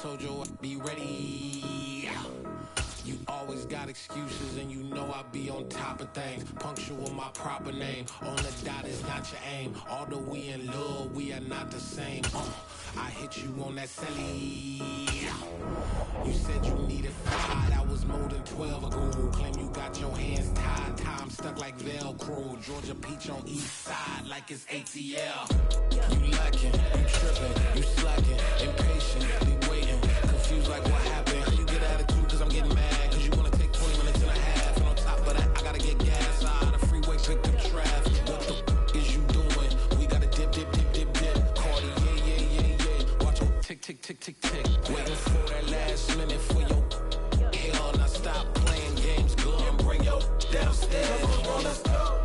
told you I'd be ready. You always got excuses and you know I be on top of things. Punctual my proper name. On the dot is not your aim. Although we in love, we are not the same. I hit you on that celly. You said you needed 5. That was more than 12 ago. Claim you got your hands tied. Time stuck like Velcro. Georgia peach on each side like it's ATL. You lacking, you tripping, you slacking, impatient, be waiting, confused like what happened. How you get attitude cause I'm getting mad, cause you wanna take 20 minutes and a half. And on top of that, I gotta get gas out of the freeway, pick up traffic. What the is you doing? We gotta dip. Cardi, yeah. Watch your tick. Waiting for that last minute for your hell. Now stop playing games, go and bring your downstairs. Come on, let's go.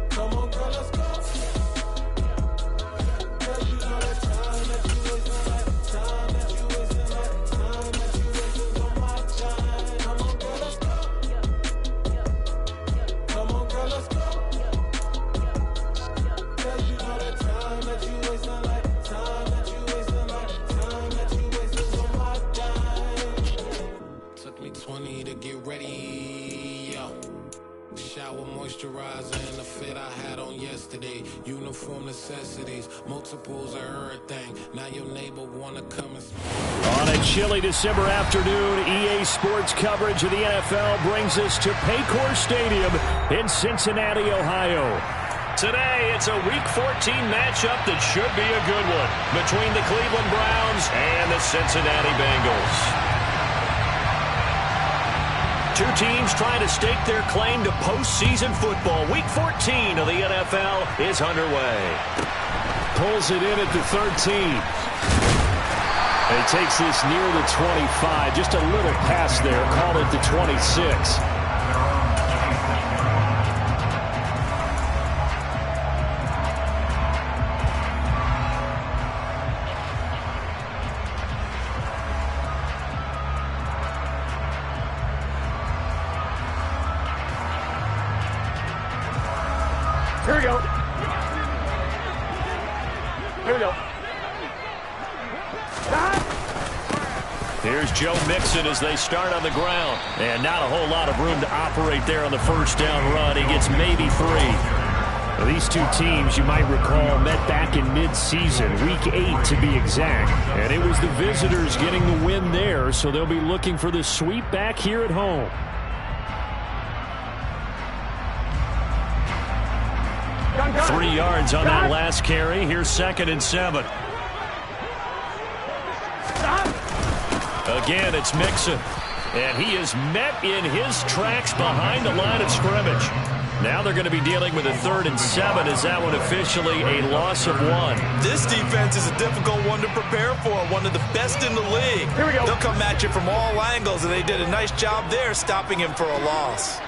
Come on, girl, let's go. Cause you know that time that you wasting, like time that you wasting, like time that you wasting on my time. Come on, girl, let's go. Come on, girl, let's go. Cause you know that time that you wasting, like time that you wasting, like time that you wasting on my time. Took me 20 to get ready, yo. Shower moisturizer and the fit I had on yesterday. Uniform necessities, multiples of everything. Now your neighbor wanna come and On a chilly December afternoon, EA Sports coverage of the NFL brings us to Paycor Stadium in Cincinnati, Ohio. Today, it's a Week 14 matchup that should be a good one between the Cleveland Browns and the Cincinnati Bengals. Two teams trying to stake their claim to postseason football. Week 14 of the NFL is underway. Pulls it in at the 13. He takes this near the 25. Just a little pass there. Called it the 26. Here we go. Here's Joe Mixon as they start on the ground. And not a whole lot of room to operate there on the first down run. He gets maybe 3. Now, these two teams, you might recall, met back in mid-season, Week 8 to be exact. And it was the visitors getting the win there, so they'll be looking for the sweep back here at home. Gun. 3 yards on that last carry. Here's 2nd and 7. Again, it's Mixon. And he is met in his tracks behind the line of scrimmage. Now they're going to be dealing with a 3rd and 7. Is that one officially a loss of 1? This defense is a difficult one to prepare for. One of the best in the league. Here we go. They'll come at you from all angles, and they did a nice job there stopping him for a loss.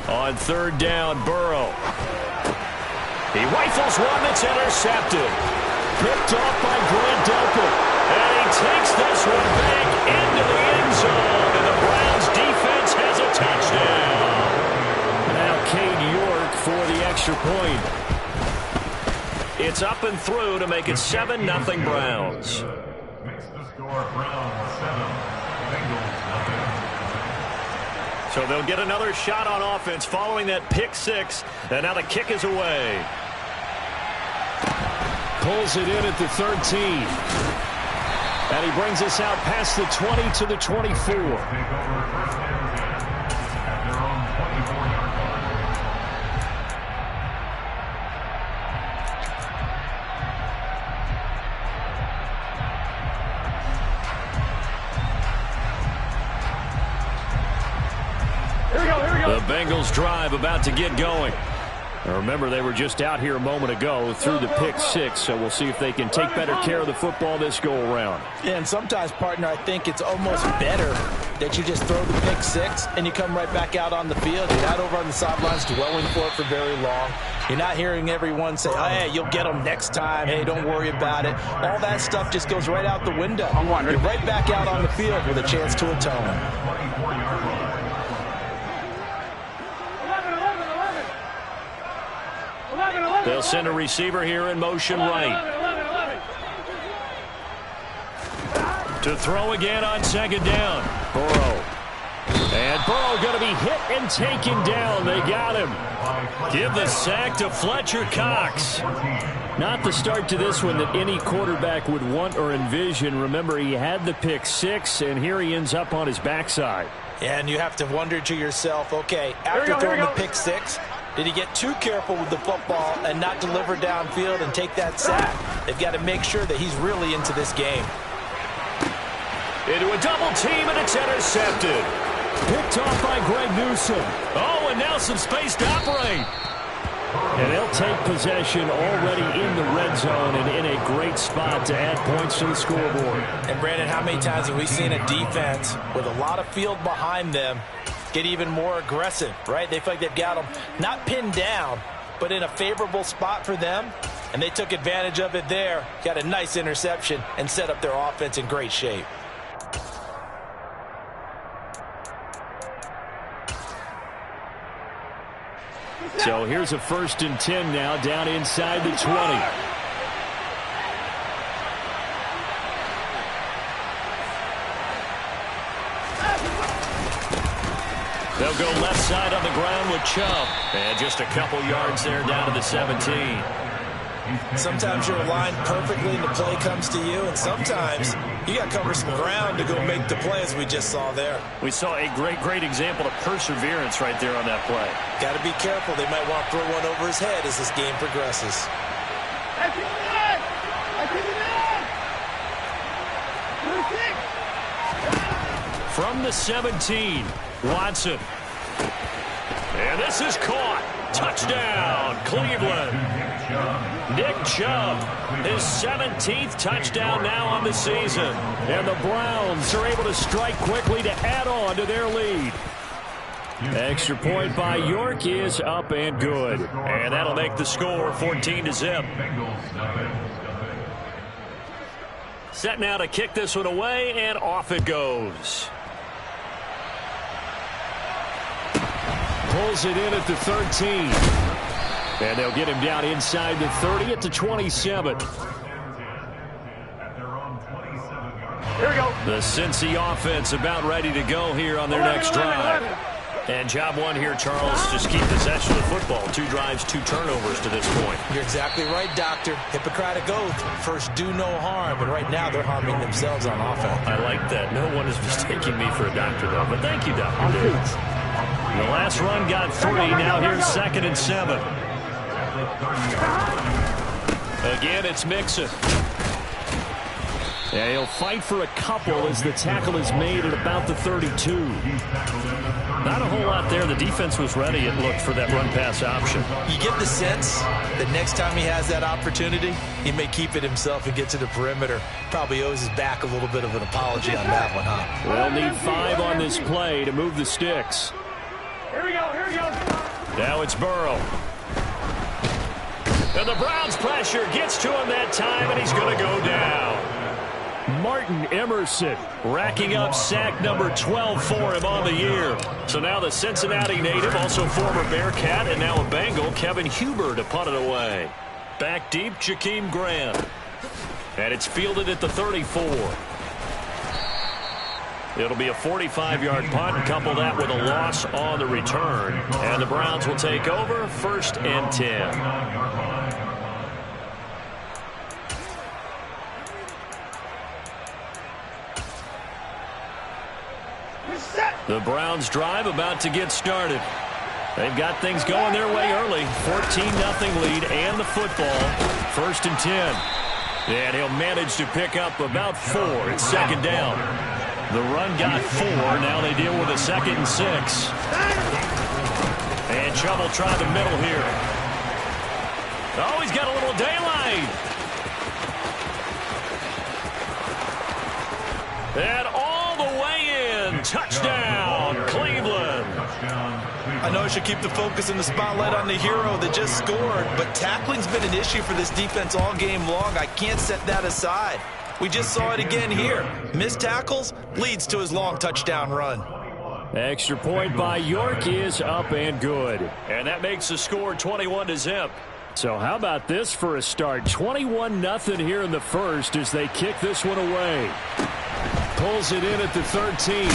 On 3rd down, Burrow. He rifles one that's intercepted. Picked off by Grant Delpit. And he takes this one back into the end zone. And the Browns defense has a touchdown. Now Cade York for the extra point. It's up and through to make it 7-0 Browns. Makes the score Browns 7, Bengals nothing. So they'll get another shot on offense following that pick 6. And now the kick is away. Pulls it in at the 13. And he brings us out past the 20 to the 24. Take over first down at their own 24-yard line. Here we go. The Bengals drive about to get going. Now remember, they were just out here a moment ago through the pick 6, so we'll see if they can take better care of the football this go-around. Yeah, and sometimes, partner, I think it's almost better that you just throw the pick 6 and you come right back out on the field. You're not over on the sidelines dwelling for it for very long. You're not hearing everyone say, oh, hey, you'll get them next time. Hey, don't worry about it. All that stuff just goes right out the window. You're right back out on the field with a chance to atone. 24-yard line. They'll send a receiver here in motion right. To throw again on second down. Burrow. And Burrow going to be hit and taken down. They got him. Give the sack to Fletcher Cox. Not the start to this one that any quarterback would want or envision. Remember, he had the pick six, and here he ends up on his backside. And you have to wonder to yourself, okay, after throwing the pick six, did he get too careful with the football and not deliver downfield and take that sack? They've got to make sure that he's really into this game. Into a double team, and it's intercepted. Picked off by Greg Newsome. Oh, and now some space to operate. And they'll take possession already in the red zone and in a great spot to add points to the scoreboard. And, Brandon, how many times have we seen a defense with a lot of field behind them get even more aggressive, right? They feel like they've got them not pinned down, but in a favorable spot for them, and they took advantage of it there, got a nice interception, and set up their offense in great shape. So here's a 1st and 10 now, down inside the 20. They'll go left side on the ground with Chubb. And just a couple yards there down to the 17. Sometimes you're aligned perfectly and the play comes to you, and sometimes you got to cover some ground to go make the play, as we just saw there. We saw a great example of perseverance right there on that play. Got to be careful. They might want to throw one over his head as this game progresses. From the 17, Watson. And this is caught. Touchdown, Cleveland. Nick Chubb, his 17th touchdown now on the season. And the Browns are able to strike quickly to add on to their lead. Extra point by York is up and good. And that'll make the score 14-0. Set now to kick this one away, and off it goes. Pulls it in at the 13. And they'll get him down inside the 30 at the 27. At their own 27-yard Here we go. The Cincy offense about ready to go here on their next drive. And job one here, Charles, just keep possession of the football. 2 drives, 2 turnovers to this point. You're exactly right, Doctor. Hippocratic oath. First, do no harm. And right now, they're harming themselves on offense. I like that. No one is mistaking me for a doctor, though. But thank you, Dr. Diggs. The last run got 3. Now here's 2nd and 7. Again, it's Mixon. Yeah, he'll fight for a couple as the tackle is made at about the 32. Not a whole lot there. The defense was ready, it looked, for that run-pass option. You get the sense that next time he has that opportunity, he may keep it himself and get to the perimeter. Probably owes his back a little bit of an apology on that one, huh? They'll need 5 on this play to move the sticks. Here we go. Now it's Burrow. And the Browns' pressure gets to him that time, and he's going to go down. Martin Emerson racking up sack number 12 for him on the year. So now the Cincinnati native, also former Bearcat, and now a Bengal, Kevin Huber, to punt it away. Back deep, Jakeem Grant. And it's fielded at the 34. It'll be a 45-yard punt, and couple that with a loss on the return. And the Browns will take over, 1st and 10. The Browns drive about to get started. They've got things going their way early. 14-0 lead and the football. 1st and 10. And he'll manage to pick up about 4. It's 2nd down. The run got 4. Now they deal with a 2nd and 6. And Chubb will try the middle here. Oh, he's got a little daylight. And all the way in. Touchdown, Cleveland. I know I should keep the focus and the spotlight on the hero that just scored, but tackling's been an issue for this defense all game long. I can't set that aside. We just saw it again here. Missed tackles leads to his long touchdown run. Extra point by York is up and good. And that makes the score 21-0. So how about this for a start? 21-0 here in the first as they kick this one away. Pulls it in at the 13.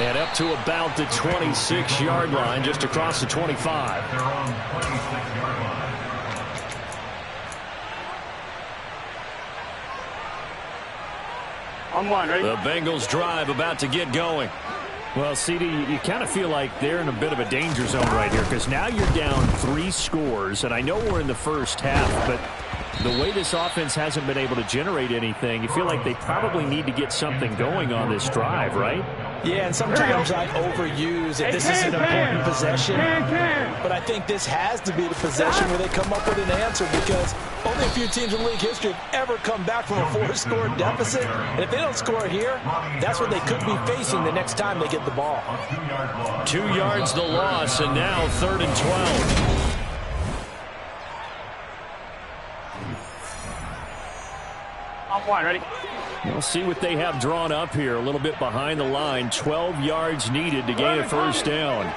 And up to about the 26-yard line, just across the 25. They're on 26-yard line. On one, ready? The Bengals drive about to get going. Well, CD, you kind of feel like they're in a bit of a danger zone right here because now you're down 3 scores, and I know we're in the first half, but the way this offense hasn't been able to generate anything, you feel like they probably need to get something going on this drive, right? Yeah, and sometimes I overuse it. This is an important possession, but I think this has to be the possession where they come up with an answer because only a few teams in league history have ever come back from a 4-score deficit. And if they don't score here, that's what they could be facing the next time they get the ball. 2 yards the loss, and now 3rd and 12. On one, ready? We'll see what they have drawn up here. A little bit behind the line. 12 yards needed to gain a first down.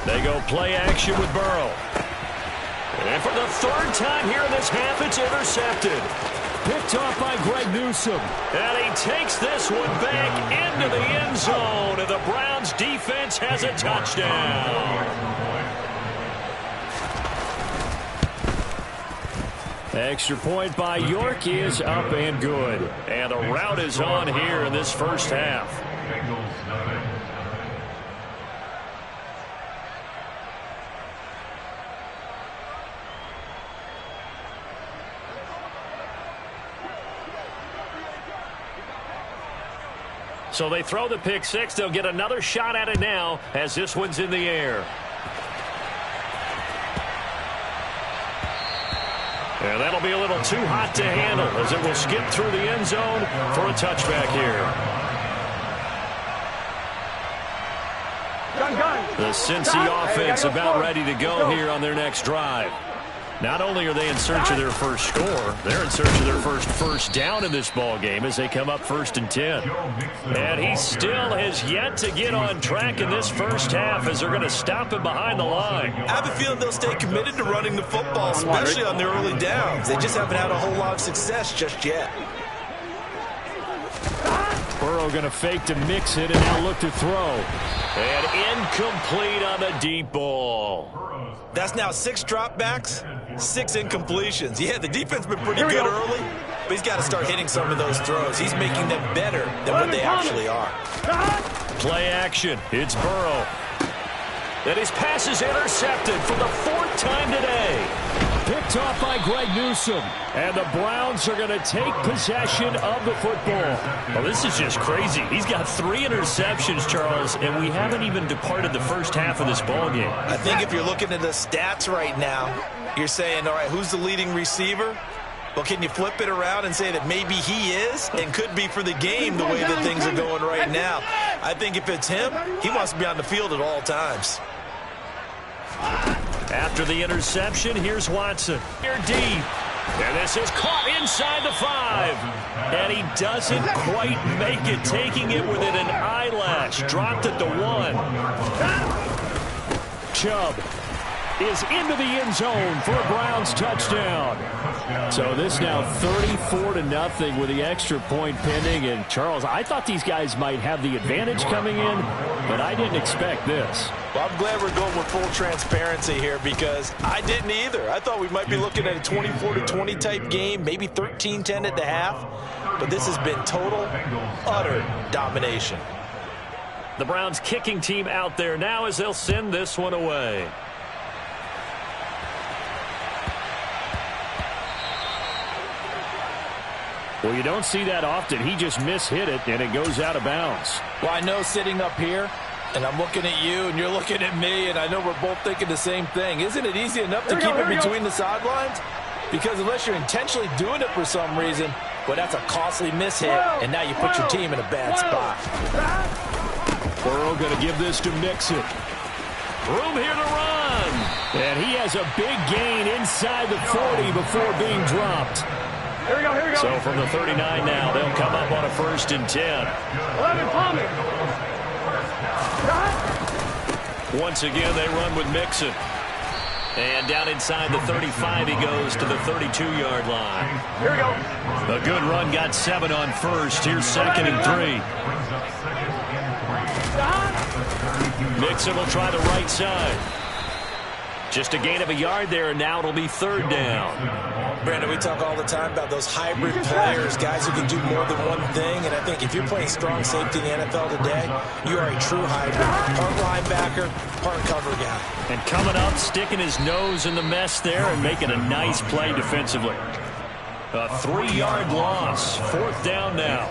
They go play action with Burrow. And for the 3rd time here in this half, it's intercepted. Picked off by Greg Newsome. And he takes this one back into the end zone. And the Browns defense has a touchdown. Extra point by York is up and good. And the route is on here in this first half. Bengals, nothing. So they throw the pick six. They'll get another shot at it now as this one's in the air. And that'll be a little too hot to handle as it will skip through the end zone for a touchback here. The Cincy offense about ready to go here on their next drive. Not only are they in search of their first score, they're in search of their first down in this ball game as they come up 1st and 10. And he still has yet to get on track in this first half as they're going to stop him behind the line. I have a feeling they'll stay committed to running the football, especially on their early downs. They just haven't had a whole lot of success just yet. Burrow going to fake to mix it and now look to throw. And incomplete on the deep ball. That's now 6 dropbacks, 6 incompletions. Yeah, the defense has been pretty good early, but he's got to start hitting some of those throws. He's making them better than what they actually are. Play action. It's Burrow. And his pass is intercepted for the 4th time today. Picked off by Greg Newsome. And the Browns are going to take possession of the football. Well, this is just crazy. He's got 3 interceptions, Charles, and we haven't even departed the first half of this ballgame. I think if you're looking at the stats right now, you're saying, all right, who's the leading receiver? Well, can you flip it around and say that maybe he is and could be for the game the way that things are going right now? I think if it's him, he wants to be on the field at all times. After the interception, here's Watson. Here deep. And this is caught inside the 5. And he doesn't quite make it, taking it within an eyelash. Dropped at the 1. Chubb is into the end zone for a Browns touchdown. So this now 34-0 with the extra point pending. And Charles, I thought these guys might have the advantage coming in, but I didn't expect this. Well, I'm glad we're going with full transparency here because I didn't either. I thought we might be looking at a 24-20 type game, maybe 13-10 at the half. But this has been total, utter domination. The Browns kicking team out there now as they'll send this one away. Well, you don't see that often. He just mishit it, and it goes out of bounds. Well, I know sitting up here, and I'm looking at you, and you're looking at me, and I know we're both thinking the same thing. Isn't it easy enough to keep it between the sidelines? Because unless you're intentionally doing it for some reason, well, that's a costly mishit, and now you put your team in a bad spot. Burrow going to give this to Mixon. Room here to run. And he has a big gain inside the 40 before being dropped. Here we go, here we go. So from the 39 now, they'll come up on a 1st and 10. 11, Tommy. Once again, they run with Mixon. And down inside the 35, he goes to the 32-yard line. Here we go. A good run, got 7 on 1st. Here's 2nd and 3. Mixon will try the right side. Just a gain of a yard there, and now it'll be 3rd down. Brandon, we talk all the time about those hybrid players, guys who can do more than one thing. And I think if you're playing strong safety in the NFL today, you are a true hybrid. Part linebacker, part cover guy. And coming up, sticking his nose in the mess there and making a nice play defensively. A 3-yard loss. 4th down now.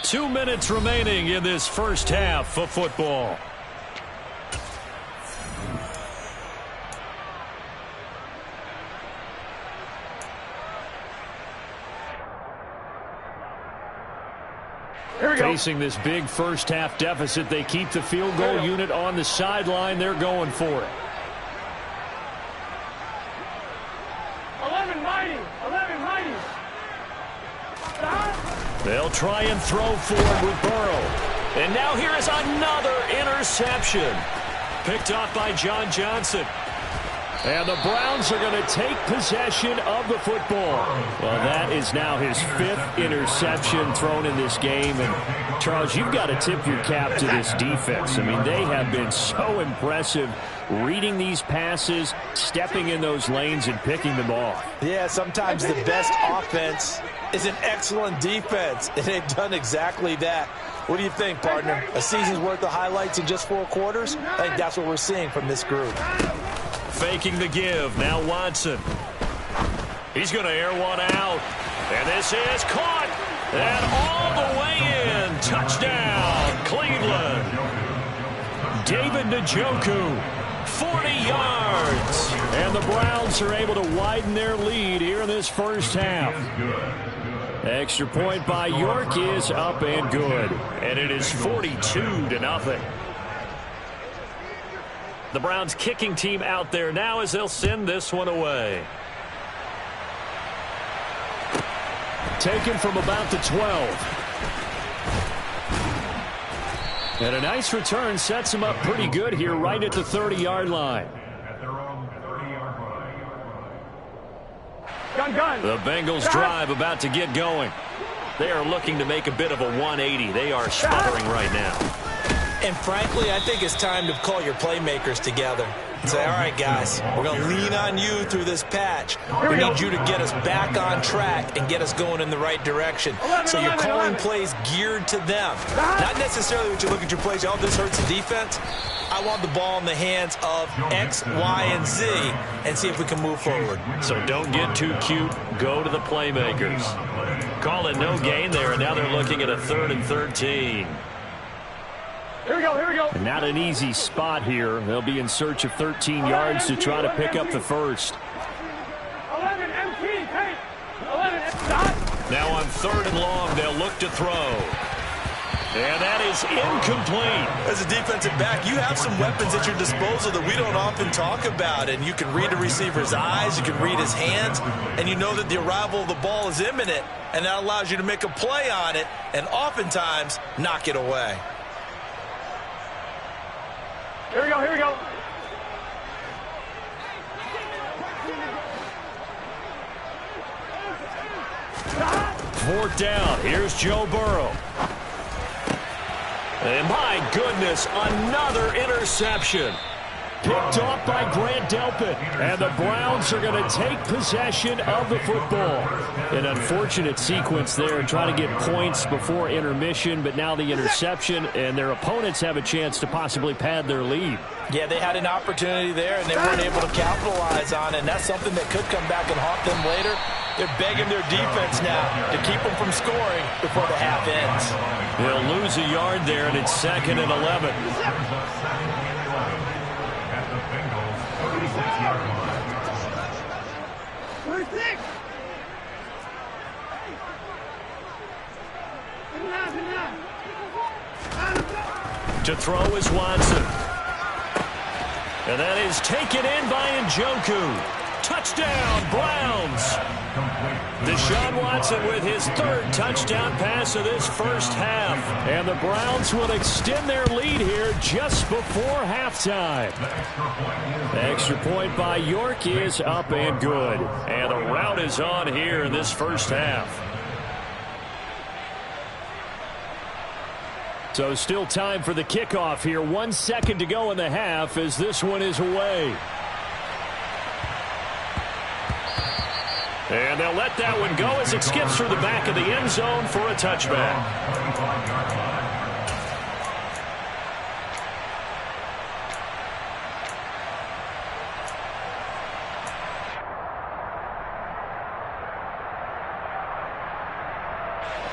2 minutes remaining in this first half of football. Here we go. Facing this big first half deficit, they keep the field goal unit on the sideline. They're going for it. 11 mighty. They'll try and throw forward with Burrow. And now here is another interception. Picked off by John Johnson. And the Browns are going to take possession of the football. Well, that is now his 5th interception thrown in this game. And, Charles, you've got to tip your cap to this defense. I mean, they have been so impressive reading these passes, stepping in those lanes, and picking them off. Yeah, sometimes the best offense is an excellent defense, and they've done exactly that. What do you think, partner? A season's worth of highlights in just 4 quarters? I think that's what we're seeing from this group. Faking the give. Now Watson. He's going to air one out. And this is caught. And all the way in. Touchdown, Cleveland. David Njoku, 40 yards. And the Browns are able to widen their lead here in this first half. Extra point by York is up and good. And it is 42-0. The Browns kicking team out there now as they'll send this one away. Taken from about the 12. And a nice return sets him up pretty good here right at the 30-yard line. The Bengals drive about to get going. They are looking to make a bit of a 180. They are sputtering right now. And frankly, I think it's time to call your playmakers together and say, all right, guys, we're going to lean on you through this patch. We need you to get us back on track and get us going in the right direction. So you're calling plays geared to them. Not necessarily what you look at your plays, oh, this hurts the defense. I want the ball in the hands of X, Y, and Z and see if we can move forward. So don't get too cute. Go to the playmakers. Call it no gain there, and now they're looking at a 3rd and 13. Here we go, here we go. And not an easy spot here. They'll be in search of 13 yards to try to pick up the first. 11 MT, hey. 11 MT. Now on 3rd and long, they'll look to throw. And that is incomplete. As a defensive back, you have some weapons at your disposal that we don't often talk about. And you can read the receiver's eyes, you can read his hands, and you know that the arrival of the ball is imminent. And that allows you to make a play on it and oftentimes knock it away. Here we go, here we go. Fourth down. Here's Joe Burrow. And my goodness, another interception. Picked off by Grant Delpit. And the Browns are going to take possession of the football. An unfortunate sequence there, trying to get points before intermission, but now the interception, and their opponents have a chance to possibly pad their lead. Yeah, they had an opportunity there, and they weren't able to capitalize on it, and that's something that could come back and haunt them later. They're begging their defense now to keep them from scoring before the half ends. They'll lose a yard there, and it's 2nd and 11. To throw is Watson. And that is taken in by Njoku. Touchdown, Browns. Deshaun Watson with his third touchdown pass of this first half. And the Browns will extend their lead here just before halftime. The extra point by York is up and good. And the rout is on here in this first half. So still time for the kickoff here. 1 second to go in the half as this one is away. And they'll let that one go as it skips through the back of the end zone for a touchback.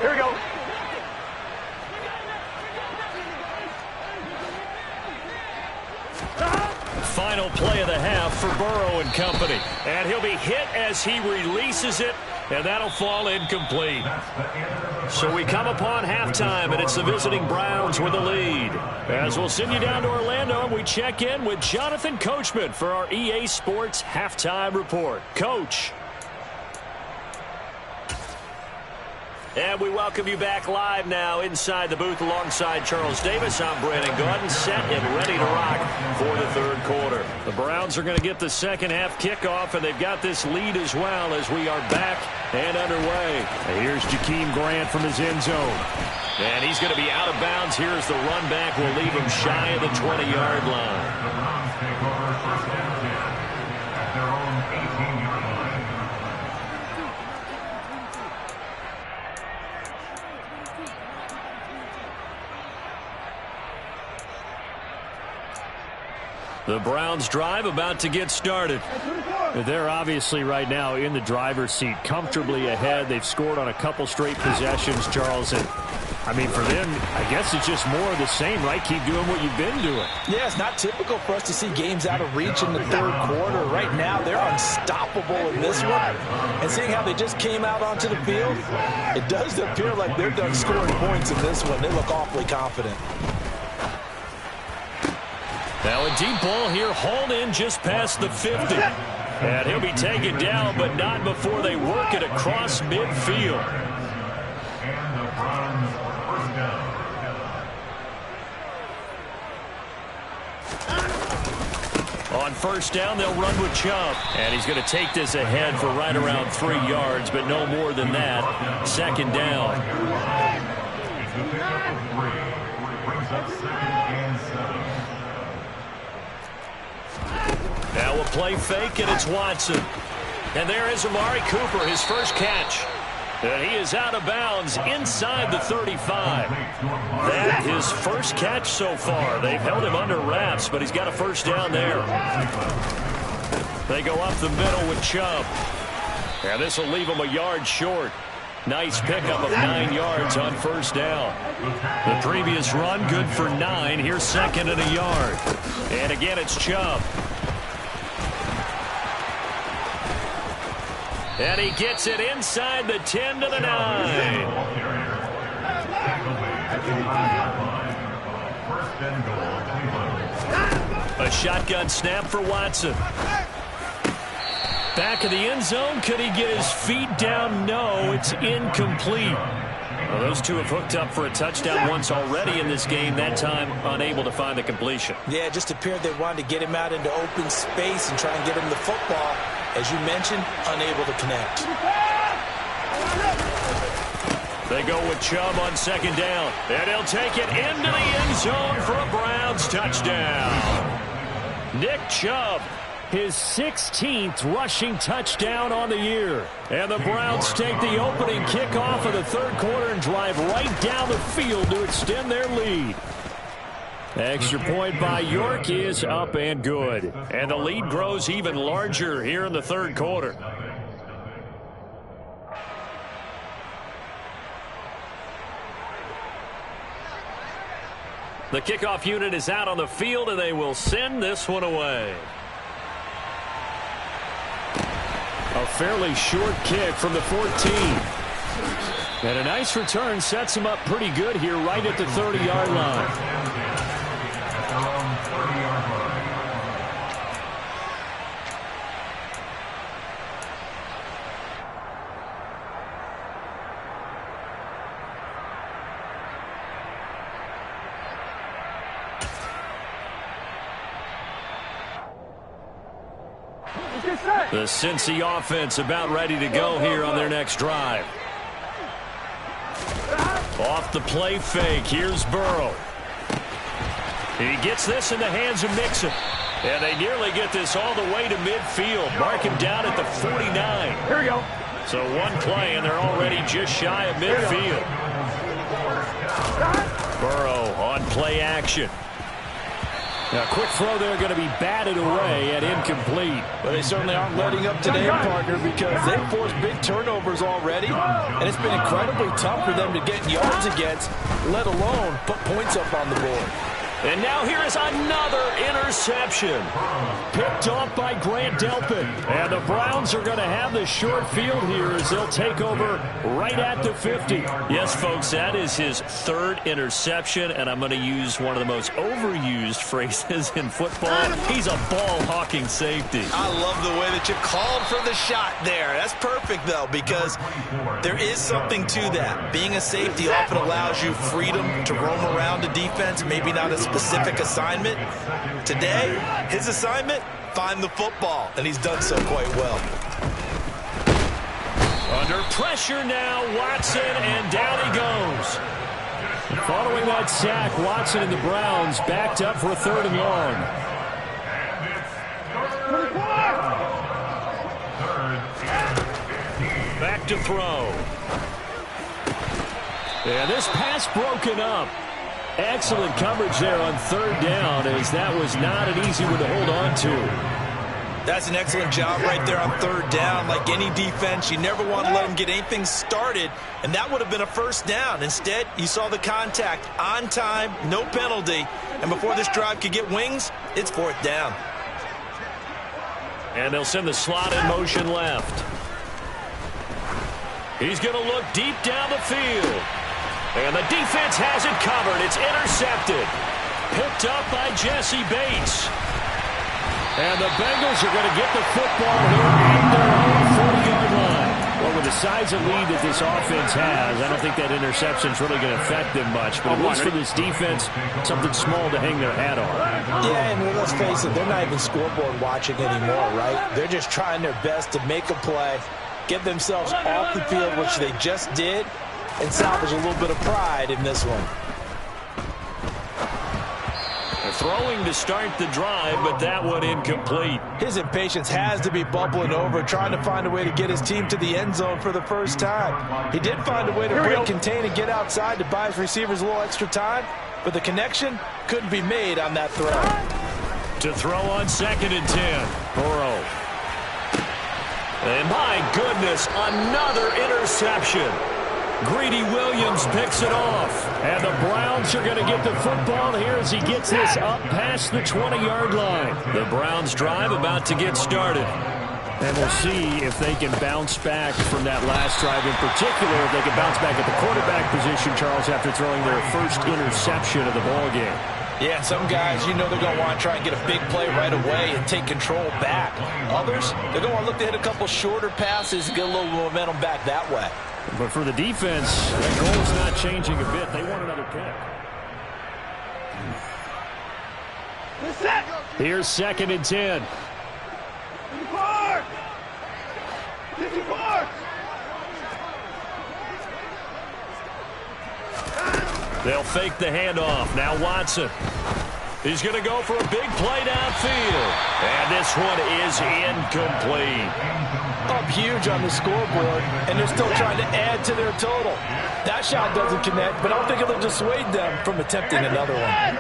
Here we go. Final play of the half for Burrow and company. And he'll be hit as he releases it, and that'll fall incomplete. So we come upon halftime, and it's the visiting Browns with the lead. As we'll send you down to Orlando, and we check in with Jonathan Coachman for our EA Sports Halftime Report. Coach. And we welcome you back live now inside the booth alongside Charles Davis. I'm Brandon Gaudin, set and ready to rock for the third quarter. The Browns are going to get the second half kickoff, and they've got this lead as well as we are back and underway. And here's Jakeem Grant from his end zone. And he's going to be out of bounds here as the run back will leave him shy of the 20-yard line. The Browns take over first and 10 at their own 18-yard line. The Browns drive about to get started. They're obviously right now in the driver's seat, comfortably ahead. They've scored on a couple straight possessions, Charles. And, I mean, for them, I guess it's just more of the same, right? Keep doing what you've been doing. Yeah, it's not typical for us to see games out of reach in the third quarter. Right now, they're unstoppable in this one. And seeing how they just came out onto the field, it does appear like they're done scoring points in this one. They look awfully confident. Now a deep ball here, hauled in just past the 50. And he'll be taken down, but not before they work it across midfield. And the Browns first down. On first down, they'll run with Chubb. And he's going to take this ahead for right around 3 yards, but no more than that. Second down. It's a pickup of 3. Brings up second and 7. Now a play fake, and it's Watson. And there is Amari Cooper, his first catch. And he is out of bounds inside the 35. That his first catch so far. They've held him under wraps, but he's got a first down there. They go up the middle with Chubb. And this will leave him a yard short. Nice pickup of 9 yards on first down. The previous run, good for 9. Here's second and a yard. And again, it's Chubb. And he gets it inside the 10 to the 9. A shotgun snap for Watson. Back of the end zone. Could he get his feet down? No, it's incomplete. Well, those two have hooked up for a touchdown once already in this game, that time unable to find the completion. Yeah, it just appeared they wanted to get him out into open space and try and get him the football. As you mentioned, unable to connect. They go with Chubb on second down. And he'll take it into the end zone for a Browns touchdown. Nick Chubb, his 16th rushing touchdown on the year. And the Browns take the opening kickoff of the third quarter and drive right down the field to extend their lead. Extra point by York is up and good. And the lead grows even larger here in the third quarter. The kickoff unit is out on the field, and they will send this one away. A fairly short kick from the 14. And a nice return sets him up pretty good here right at the 30-yard line. Get set. The Cincy offense about ready to go here on their next drive. Off the play fake, here's Burrow. He gets this in the hands of Mixon. And they nearly get this all the way to midfield. Mark him down at the 49. Here we go. So one play, and they're already just shy of midfield. Burrow on play action. Now, quick throw there going to be batted away and incomplete. But they certainly aren't letting up today, partner, because they've forced big turnovers already. And it's been incredibly tough for them to get yards against, let alone put points up on the board. And now here is another interception. Picked off by Grant Delpit. And the Browns are going to have the short field here as they'll take over right at the 50. Yes, folks, that is his third interception. And I'm going to use one of the most overused phrases in football. He's a ball-hawking safety. I love the way that you called for the shot there. That's perfect, though, because there is something to that. Being a safety often allows you freedom to roam around the defense, maybe not a specific assignment. Today, his assignment, find the football, and he's done so quite well. Under pressure now, Watson, and down he goes. Following that sack, Watson and the Browns backed up for a 3rd and long. Back to throw. And this pass broken up. Excellent coverage there on 3rd down, as that was not an easy one to hold on to. That's an excellent job right there on 3rd down. Like any defense, you never want to let them get anything started, and that would have been a 1st down. Instead, you saw the contact on time, no penalty, and before this drive could get wings, it's 4th down. And they'll send the slot in motion left. He's going to look deep down the field. And the defense has it covered. It's intercepted. Picked up by Jesse Bates. And the Bengals are going to get the football here at their own 40-yard line. Well, with the size of lead that this offense has, I don't think that interception is really going to affect them much. But at least for this defense, something small to hang their hat on. Yeah, and let's face it, they're not even scoreboard watching anymore, right? They're just trying their best to make a play, get themselves off the field, which they just did, and salvage a little bit of pride in this one. They're throwing to start the drive, but that one incomplete. His impatience has to be bubbling over, trying to find a way to get his team to the end zone for the first time. He did find a way to break, contain, and get outside to buy his receivers a little extra time, but the connection couldn't be made on that throw. To throw on 2nd and 10. Burrow. And my goodness, another interception. Greedy Williams picks it off. And the Browns are going to get the football here as he gets this up past the 20-yard line. The Browns drive about to get started. And we'll see if they can bounce back from that last drive in particular, if they can bounce back at the quarterback position, Charles, after throwing their first interception of the ballgame. Yeah, some guys, you know they're going to want to try and get a big play right away and take control back. Others, they're going to want to look to hit a couple shorter passes and get a little momentum back that way. But for the defense, that goal's not changing a bit. They want another pick. Here's 2nd and 10. They'll fake the handoff. Now Watson. He's going to go for a big play downfield. And this one is incomplete. Up huge on the scoreboard, and they're still trying to add to their total. That shot doesn't connect, but I don't think it'll dissuade them from attempting another one.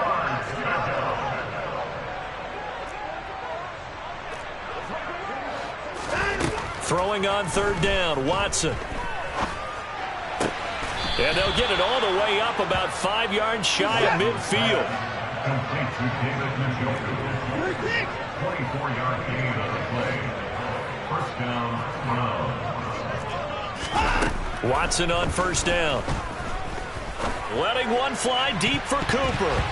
Throwing on 3rd down, Watson. And they'll get it all the way up about 5 yards shy of midfield. Complete to David Njoku. 24-yard gain on the play. 1st down, Watson on 1st down. Letting one fly deep for Cooper.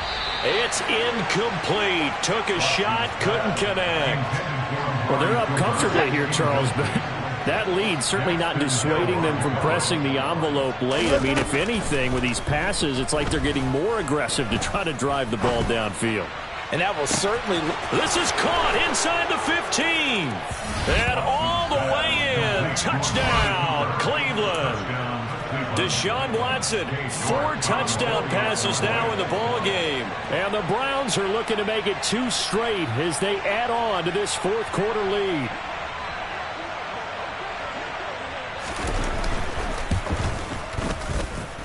It's incomplete. Took a shot, couldn't connect. Well, they're up comfortably here, Charles, but that lead certainly not dissuading them from pressing the envelope late. I mean, if anything, with these passes, it's like they're getting more aggressive to try to drive the ball downfield. And that will certainly... This is caught inside the 15. And all the way in. Touchdown, Cleveland. Deshaun Watson, 4 touchdown passes now in the ball game. And the Browns are looking to make it 2 straight as they add on to this fourth quarter lead.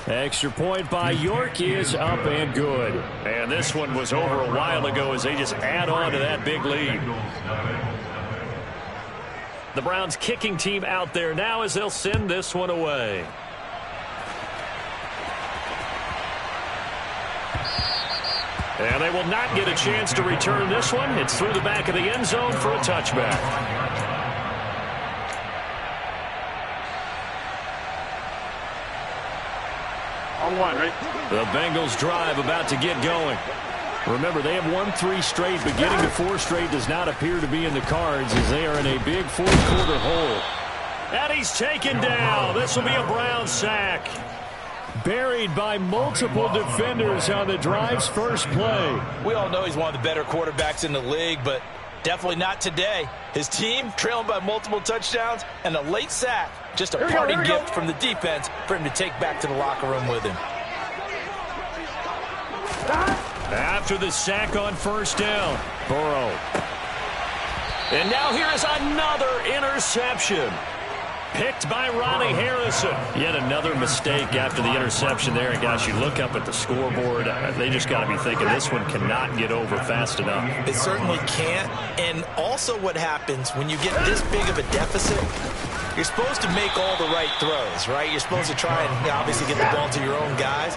Extra point by York is up and good. And this one was over a while ago as they just add on to that big lead. The Browns kicking team out there now as they'll send this one away. And they will not get a chance to return this one. It's through the back of the end zone for a touchback. The Bengals drive about to get going. Remember, they have won 3 straight, but getting to 4 straight does not appear to be in the cards as they are in a big fourth quarter hole. And he's taken down. This will be a Brown sack. Buried by multiple defenders on the drive's first play. We all know he's one of the better quarterbacks in the league, but definitely not today. His team trailing by multiple touchdowns and a late sack. Just a parting gift from the defense for him to take back to the locker room with him. After the sack on first down, Burrow. And now here is another interception. Picked by Ronnie Harrison. Yet another mistake after the interception there. And guys, you look up at the scoreboard, they just got to be thinking this one cannot get over fast enough. It certainly can't. And also what happens when you get this big of a deficit, you're supposed to make all the right throws, right? You're supposed to try and obviously get the ball to your own guys.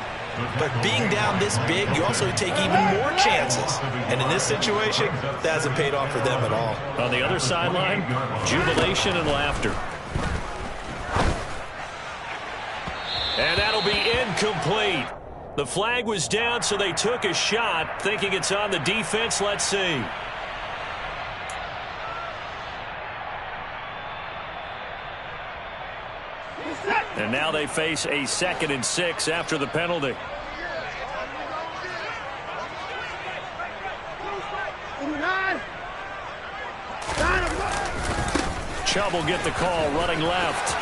But being down this big, you also take even more chances. And in this situation, that hasn't paid off for them at all. On the other sideline, jubilation and laughter. And that'll be incomplete. The flag was down, so they took a shot, thinking it's on the defense. Let's see. And now they face a 2nd and 6 after the penalty. Chubb will get the call running left.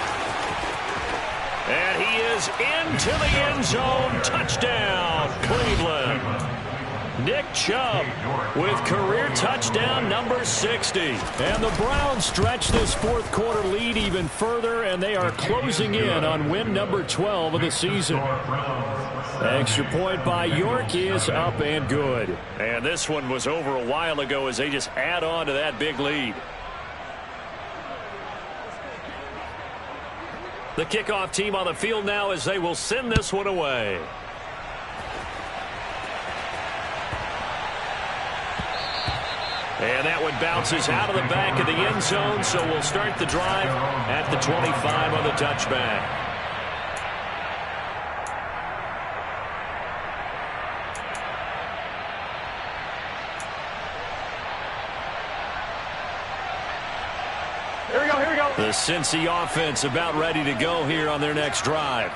And he is into the end zone. Touchdown, Cleveland. Nick Chubb with career touchdown number 60. And the Browns stretch this fourth quarter lead even further, and they are closing in on win number 12 of the season. Extra point by York is up and good. And this one was over a while ago as they just add on to that big lead. The kickoff team on the field now as they will send this one away. And that one bounces out of the back of the end zone, so we'll start the drive at the 25 on the touchback. Here we go. The Cincy offense about ready to go here on their next drive.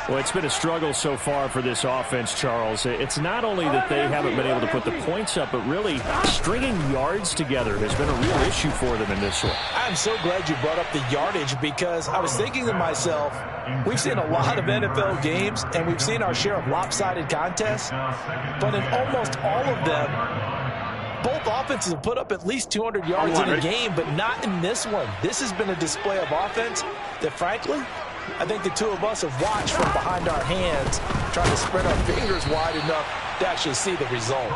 Well, it's been a struggle so far for this offense, Charles. It's not only that they haven't been able to put the points up, but really stringing yards together has been a real issue for them in this one. I'm so glad you brought up the yardage because I was thinking to myself, we've seen a lot of NFL games, and we've seen our share of lopsided contests, but in almost all of them, both offenses have put up at least 200 yards in a game, but not in this one. This has been a display of offense that, frankly, I think the two of us have watched from behind our hands, trying to spread our fingers wide enough to actually see the result.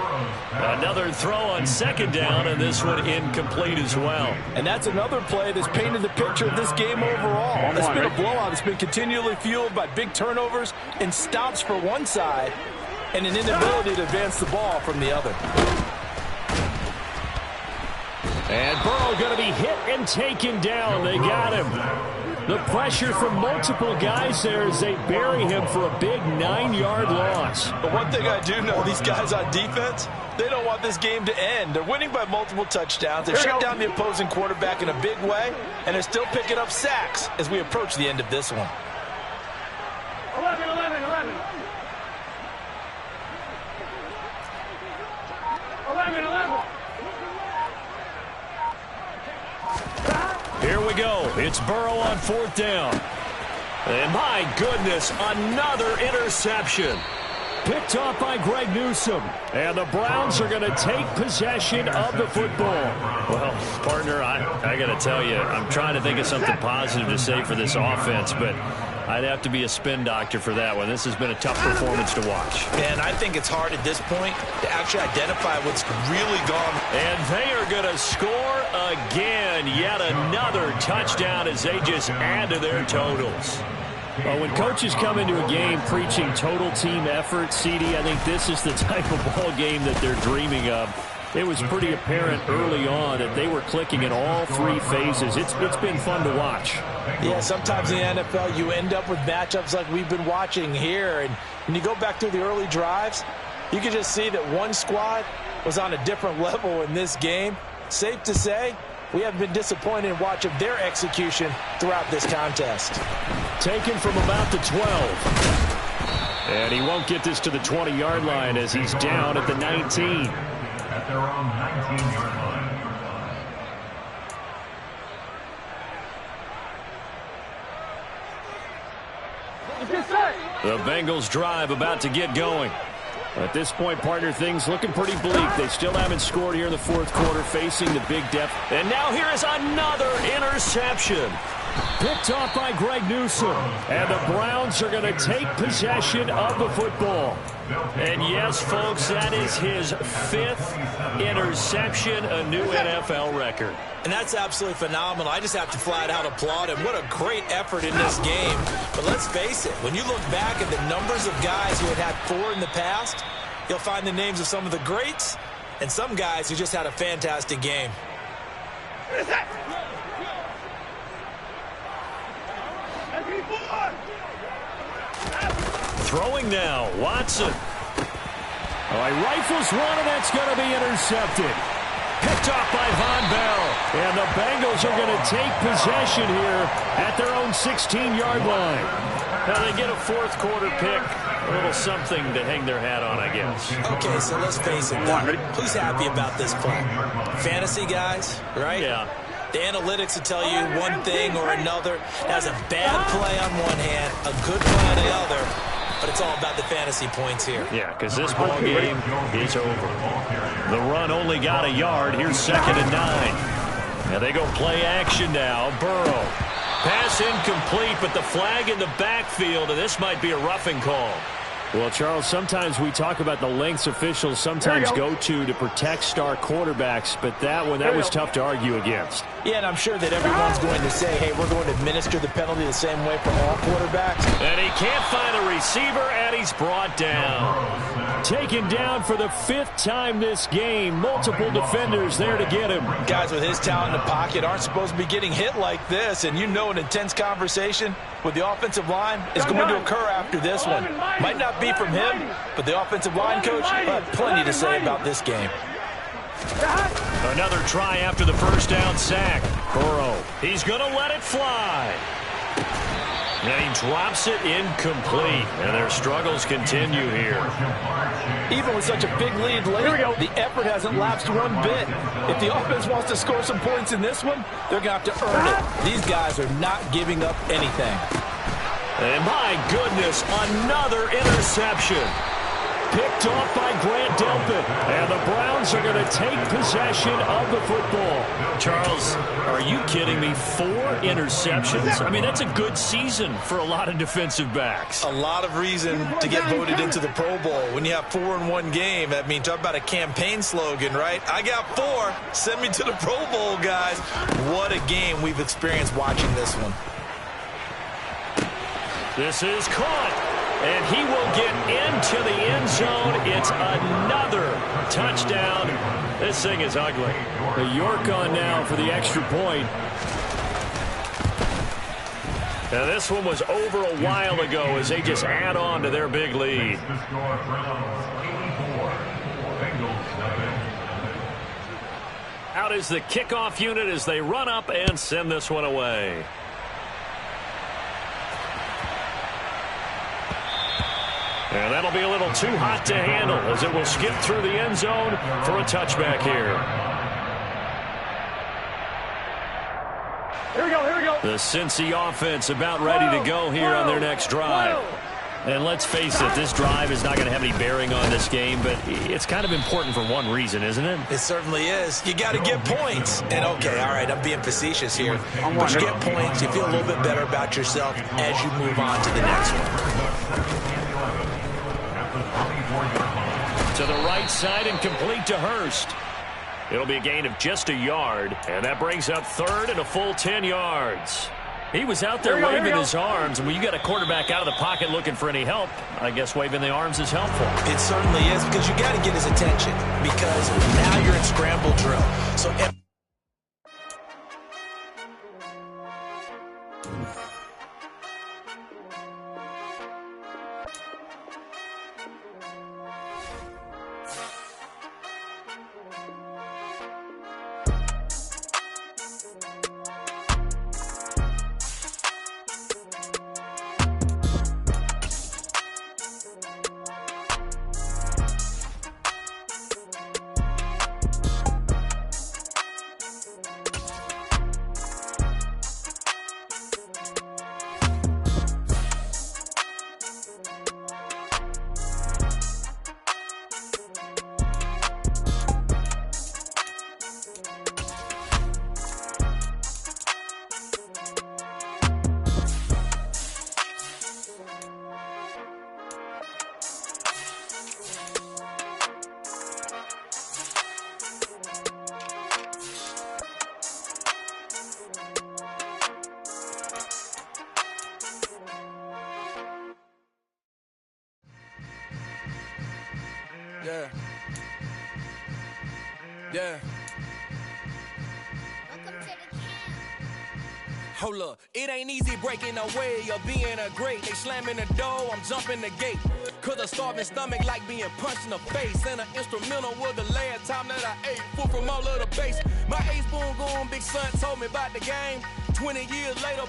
Another throw on second down, and this one incomplete as well. And that's another play that's painted the picture of this game overall. It's been a blowout. It's been continually fueled by big turnovers and stops for one side and an inability to advance the ball from the other. And Burrow going to be hit and taken down. They got him. The pressure from multiple guys there as they bury him for a big 9-yard loss. But one thing I do know, these guys on defense, they don't want this game to end. They're winning by multiple touchdowns. They shut down the opposing quarterback in a big way, and they're still picking up sacks as we approach the end of this one. 11. go. It's Burrow on 4th down. And my goodness, another interception. Picked off by Greg Newsome. And the Browns are going to take possession of the football. Well, partner, I got to tell you, I'm trying to think of something positive to say for this offense, but I'd have to be a spin doctor for that one. This has been a tough performance to watch. And I think it's hard at this point to actually identify what's really gone. And they are going to score again. Yet another touchdown as they just add to their totals. Well, when coaches come into a game preaching total team effort, CD, I think this is the type of ball game that they're dreaming of. It was pretty apparent early on that they were clicking in all 3 phases. It's been fun to watch. Yeah, sometimes in the NFL you end up with matchups like we've been watching here. And when you go back through the early drives, you can just see that one squad was on a different level in this game. Safe to say, we have been disappointed in watching their execution throughout this contest. Taken from about the 12. And he won't get this to the 20-yard line as he's down at the 19. At their own 19-yard line. The Bengals drive about to get going. At this point, partner, things looking pretty bleak. They still haven't scored here in the 4th quarter, facing the big depth. And now here is another interception. Picked off by Greg Newsome. And the Browns are going to take possession of the football. And yes, folks, that is his 5th interception, a new NFL record. And that's absolutely phenomenal. I just have to flat out applaud him. What a great effort in this game. But let's face it, when you look back at the numbers of guys who had 4 in the past, you'll find the names of some of the greats and some guys who just had a fantastic game. Throwing now, Watson. Oh, he rifles one, and that's going to be intercepted. Picked off by Von Bell. And the Bengals are going to take possession here at their own 16-yard line. Now they get a 4th quarter pick. A little something to hang their hat on, I guess. Okay, so let's face it. Who's happy about this play? Fantasy guys, right? Yeah. The analytics will tell you one thing or another. That's a bad play on one hand, a good play on the other. But it's all about the fantasy points here. Yeah, because this ball game is over. The run only got a yard. Here's 2nd and 9. Now they go play action now. Burrow. Pass incomplete, but the flag in the backfield, and this might be a roughing call. Well, Charles, sometimes we talk about the lengths officials sometimes go to protect star quarterbacks, but that one, that was tough to argue against. Yeah, and I'm sure that everyone's going to say, hey, we're going to administer the penalty the same way for all quarterbacks. And he can't find a receiver, and he's brought down. Taken down for the 5th time this game. Multiple defenders there to get him. Guys with his talent in the pocket aren't supposed to be getting hit like this, and you know an intense conversation with the offensive line is going to occur after this one. Might not be from him, but the offensive line coach had plenty to say about this game. Another try after the 1st down sack. Burrow, he's going to let it fly. And he drops it incomplete. And their struggles continue here. Even with such a big lead late, the effort hasn't lapsed one bit. If the offense wants to score some points in this one, they're going to have to earn it. These guys are not giving up anything. And my goodness, another interception. Picked off by Grant Delpit. And the Browns are going to take possession of the football. Charles, are you kidding me? 4 interceptions? I mean, that's a good season for a lot of defensive backs. A lot of reason to get voted into the Pro Bowl. When you have 4 in one game, I mean, talk about a campaign slogan, right? I got 4. Send me to the Pro Bowl, guys. What a game we've experienced watching this one. This is caught. And he will get into the end zone. It's another touchdown. This thing is ugly. The York on now for the extra point. Now this one was over a while ago as they just add on to their big lead. Out is the kickoff unit as they run up and send this one away. And that'll be a little too hot to handle as it will skip through the end zone for a touchback here. Here we go, here we go. The Cincy offense about ready to go here on their next drive. And let's face it, this drive is not going to have any bearing on this game, but it's kind of important for one reason, isn't it? It certainly is. You got to get points. And, okay, all right, I'm being facetious here. But you get points, you feel a little bit better about yourself as you move on to the next one. To the right side and complete to Hurst. It'll be a gain of just a yard, and that brings up third and a full 10 yards. He was out there waving his arms, and when you got a quarterback out of the pocket looking for any help, I guess waving the arms is helpful. It certainly is, because you got to get his attention, because now you're in scramble drill. So Yeah. Hold up, it ain't easy breaking away or being a great. They slamming the door, I'm jumping the gate. Cause a starving stomach like being punched in the face. And an instrumental was the last time that I ate food from all of the base. My ace boom goon, big son told me about the game. 20 years later,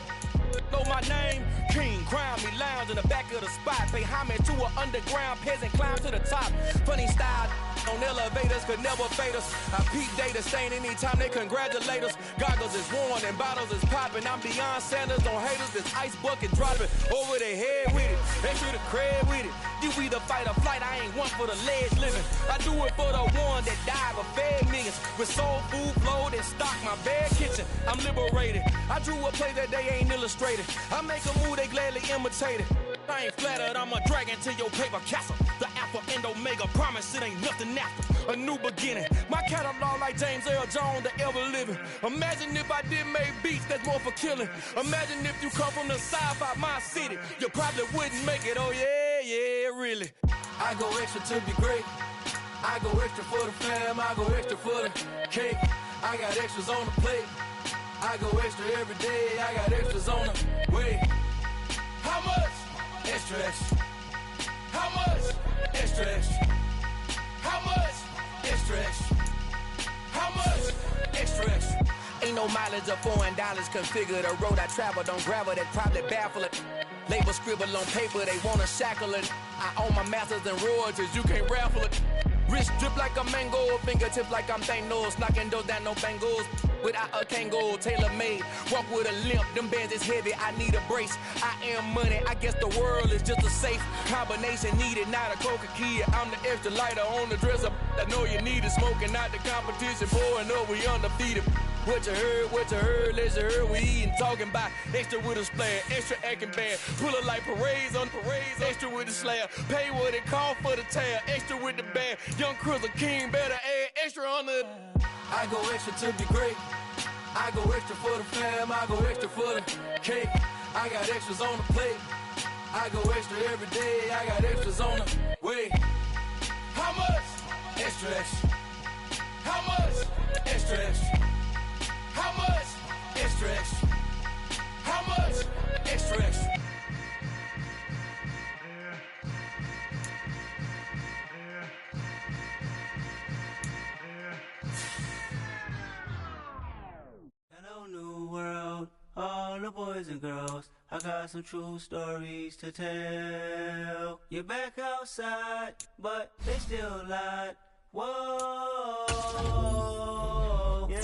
know my name. King, crown me, lounge in the back of the spot. Pay homage to an underground peasant, climb to the top. Funny style on elevators could never fade us. I peep data stain anytime they congratulate us. Goggles is worn and bottles is popping. I'm beyond Sanders on haters. This ice bucket dropping over their head with it. They should have cred with it. You either fight or flight. I ain't one for the ledge living. I do it for the one that died but fed millions. With soul food flowed and stock my bad kitchen. I'm liberated. I drew a play that they ain't illustrated. I make a move they gladly imitated. I ain't flattered, I'm a dragon to your paper castle. The Alpha and Omega, promise it ain't nothing after. A new beginning. My catalog like James Earl Jones, the ever living. Imagine if I did make beats that's more for killing. Imagine if you come from the south out my city. You probably wouldn't make it, oh yeah, really. I go extra to be great. I go extra for the fam, I go extra for the cake. I got extras on the plate. I go extra every day, I got extras on the way. How much? Extra, extra. How much? Extra, extra. How much? Extra, extra. How much? Extra, extra. Ain't no mileage or $4 configure the road I travel. Don't gravel that probably baffle it. Label scribble on paper, they wanna shackle it. I own my masters and royalties, you can't raffle it. Wrist drip like a mango, fingertips like I'm Thanos, knocking those down no bangles. Without a Kango, tailor-made, walk with a limp, them bands is heavy, I need a brace. I am money, I guess the world is just a safe combination needed, not a coca key. I'm the extra lighter on the dresser, I know you need it, smoking out the competition, pouring up, we undefeated. What you heard, let's you heard, we eating, talking about extra with a splash, extra acting bad, pull it like parades on parades, extra with the slab, pay what it cost for the tab, extra with the band, young Chris a king, better add extra on the. I go extra to be great, I go extra for the fam, I go extra for the cake, I got extras on the plate, I go extra every day, I got extras on the way. How much? Extra, extra. How much? Extra, extra. How much? Extra, extra. How much? Extra, extra. Hello, new world, all the boys and girls. I got some true stories to tell. You're back outside, but they still lied. Whoa, yeah.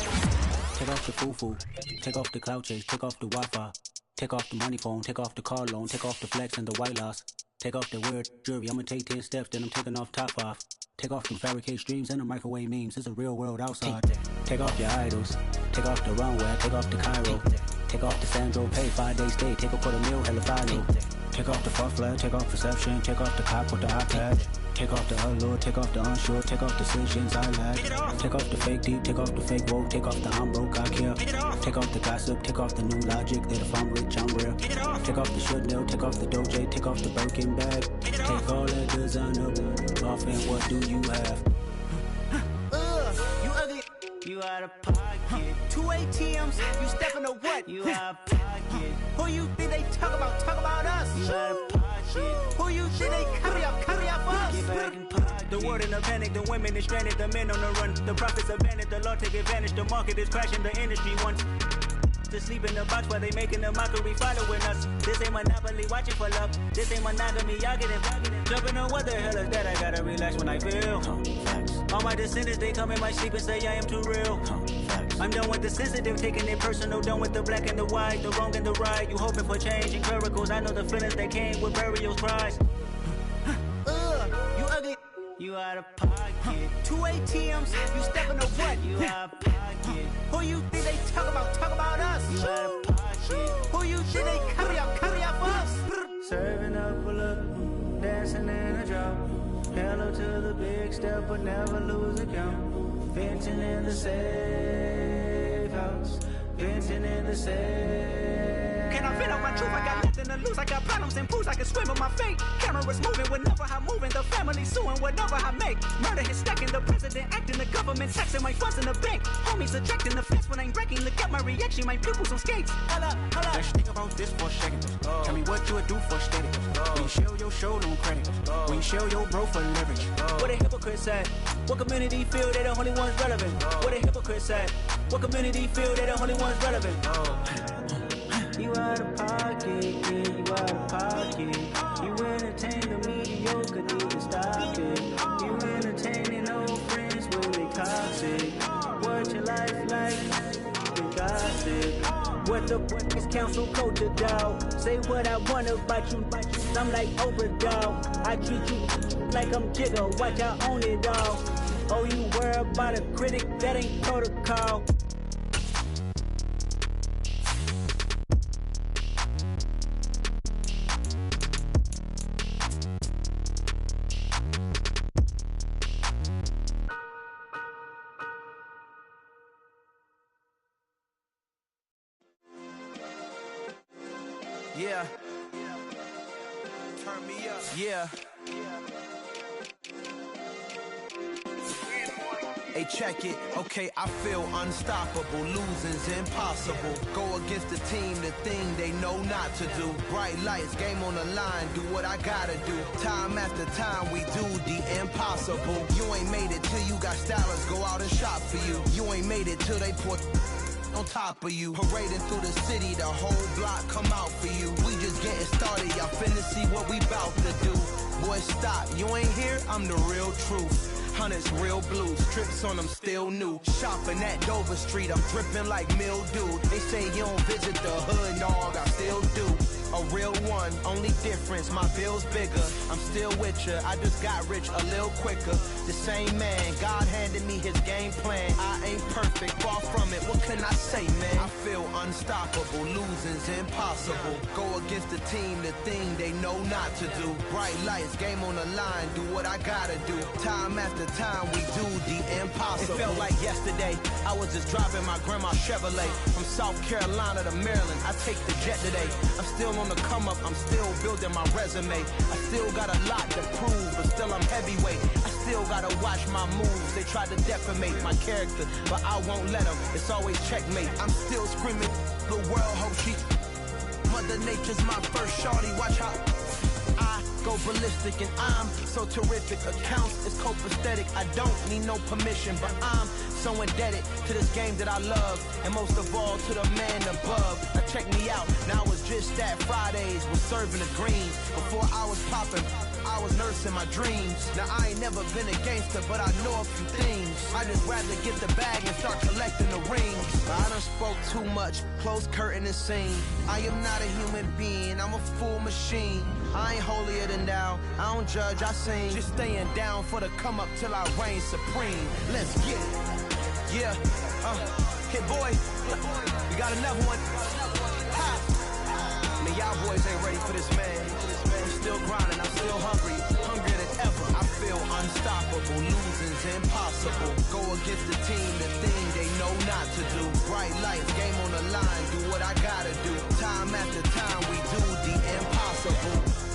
Take off the foo-foo, take off the cloud chase, take off the Wi-Fi. Take off the money phone, take off the car loan, take off the flex and the white loss. Take off the weird jewelry, I'ma take 10 steps, then I'm taking off top 5. Take off them fabricate streams and the microwave memes, it's a real world outside. Take off your idols, take off the runway, take off the Cairo. Take off the Sandro, pay 5 days stay, take a $250,000, hella final. Take off the fuck flag, take off perception, take off the cop with the iPad. Take off the allure, take off the unsure, take off decisions I lack. Take off the fake deep, take off the fake woke, take off the I'm broke, I care. Take off the gossip, take off the new logic that if I'm rich, I'm real. Take off the should know, take off the Doja, take off the Birkin bag. Take all that designer off and what do you have? You ugly. You out of pocket. 2 ATMs, you stepping to what? You out of pocket. Who you think they talk about us? You out of pocket. Who you think they carry up for us? Get back in pocket. The world in a panic, the women is stranded, the men on the run. The profits abandoned, the law take advantage, the market is crashing, the industry wants to sleep in the box while they making a mockery following us. This ain't Monopoly, watching for love. This ain't monogamy, y'all get it. Jumping on what the hell is that? I gotta relax when I feel. All my descendants, they come in my sleep and say I am too real. I'm done with the sensitive, taking it personal. Done with the black and the white, the wrong and the right. You hoping for change and miracles. I know the feelings that came with burial cries. You ugly. You out of pocket. 2 ATMs, you stepping to what? You out of pocket. Who you think they talk about us? You out of pocket. Who you think they carry up for us? Serving up a look, dancing in a drop. Hello to the big step, but never lose a count. Venting in the safe house. Venting in the safe. Can I vent out my truth? I got nothing to lose. I got problems and pools. I can swim with my fate. Cameras moving whenever I'm moving. The family suing whatever I make. Murder is stacking. The president acting. The government taxing my funds in the bank. Homies ejecting the fence when I'm breaking. Look at my reaction. My pupils on skates. Hold up. Let's think about this for a second. Tell me what you would do for steady. When you show your show, no credit. When you show your bro for leverage. What a hypocrite said. What community feel they the only ones relevant? What a hypocrite said. What community feel they the only ones relevant? You out of pocket, yeah, you out of pocket. You entertain the mediocre, need to stop it. You entertaining old friends when they toxic. What your life like? You gossip. What the fuck is council culture, dog? Say what I want about you. I'm like Oprah, dog. I treat you like I'm Jigga. Watch I own it all. Oh, you worry about a critic? That ain't protocol. Yeah. Turn me up. Yeah. Hey, check it. Okay, I feel unstoppable. Losing's impossible. Go against the team, the thing they know not to do. Bright lights, game on the line, do what I gotta do. Time after time, we do the impossible. You ain't made it till you got stylists go out and shop for you. You ain't made it till they put on top of you. Parading through the city, the whole block come out for you. We just getting started, y'all finna see what we bout to do. Boy, stop, you ain't here, I'm the real truth. Hundreds real blues, strips on them still new. Shopping at Dover Street, I'm dripping like mildew. They say you don't visit the hood, dog, I still do. A real one, only difference, my bill's bigger. I'm still with ya, I just got rich a little quicker. The same man, God handed me his game plan. I ain't perfect, far from it, what can I say, man? I feel unstoppable, losing's impossible. Go against the team, the thing they know not to do. Bright lights, game on the line, do what I gotta do. Time after time, we do the impossible. It felt like yesterday, I was just driving my grandma's Chevrolet. From South Carolina to Maryland, I take the jet today. I'm still on the come up, I'm still building my resume. I still got a lot to prove, but still I'm heavyweight. I still gotta watch my moves. They tried to defamate my character, but I won't let them. It's always checkmate. I'm still screaming, the world hope she. Mother Nature's my first shorty, watch how I go ballistic and I'm so terrific. Accounts is copacetic, I don't need no permission, but I'm so indebted to this game that I love, and most of all to the man above. Now check me out, now it's just that Fridays was serving the greens. Before I was popping, I was nursing my dreams. Now I ain't never been a gangster, but I know a few things. I just rather get the bag and start collecting the rings. I done spoke too much, close curtain and scene. I am not a human being, I'm a full machine. I ain't holier than thou, I don't judge, I sing. Just staying down for the come up till I reign supreme. Let's get it. Yeah, hit boy, we got another one. Ha. I mean, y'all boys ain't ready for this, man. I'm still grinding, I'm still hungry, hungrier than ever. I feel unstoppable, losing's impossible. Go against the team, the thing they know not to do. Bright lights, game on the line, do what I gotta do. Time after time, we do the impossible.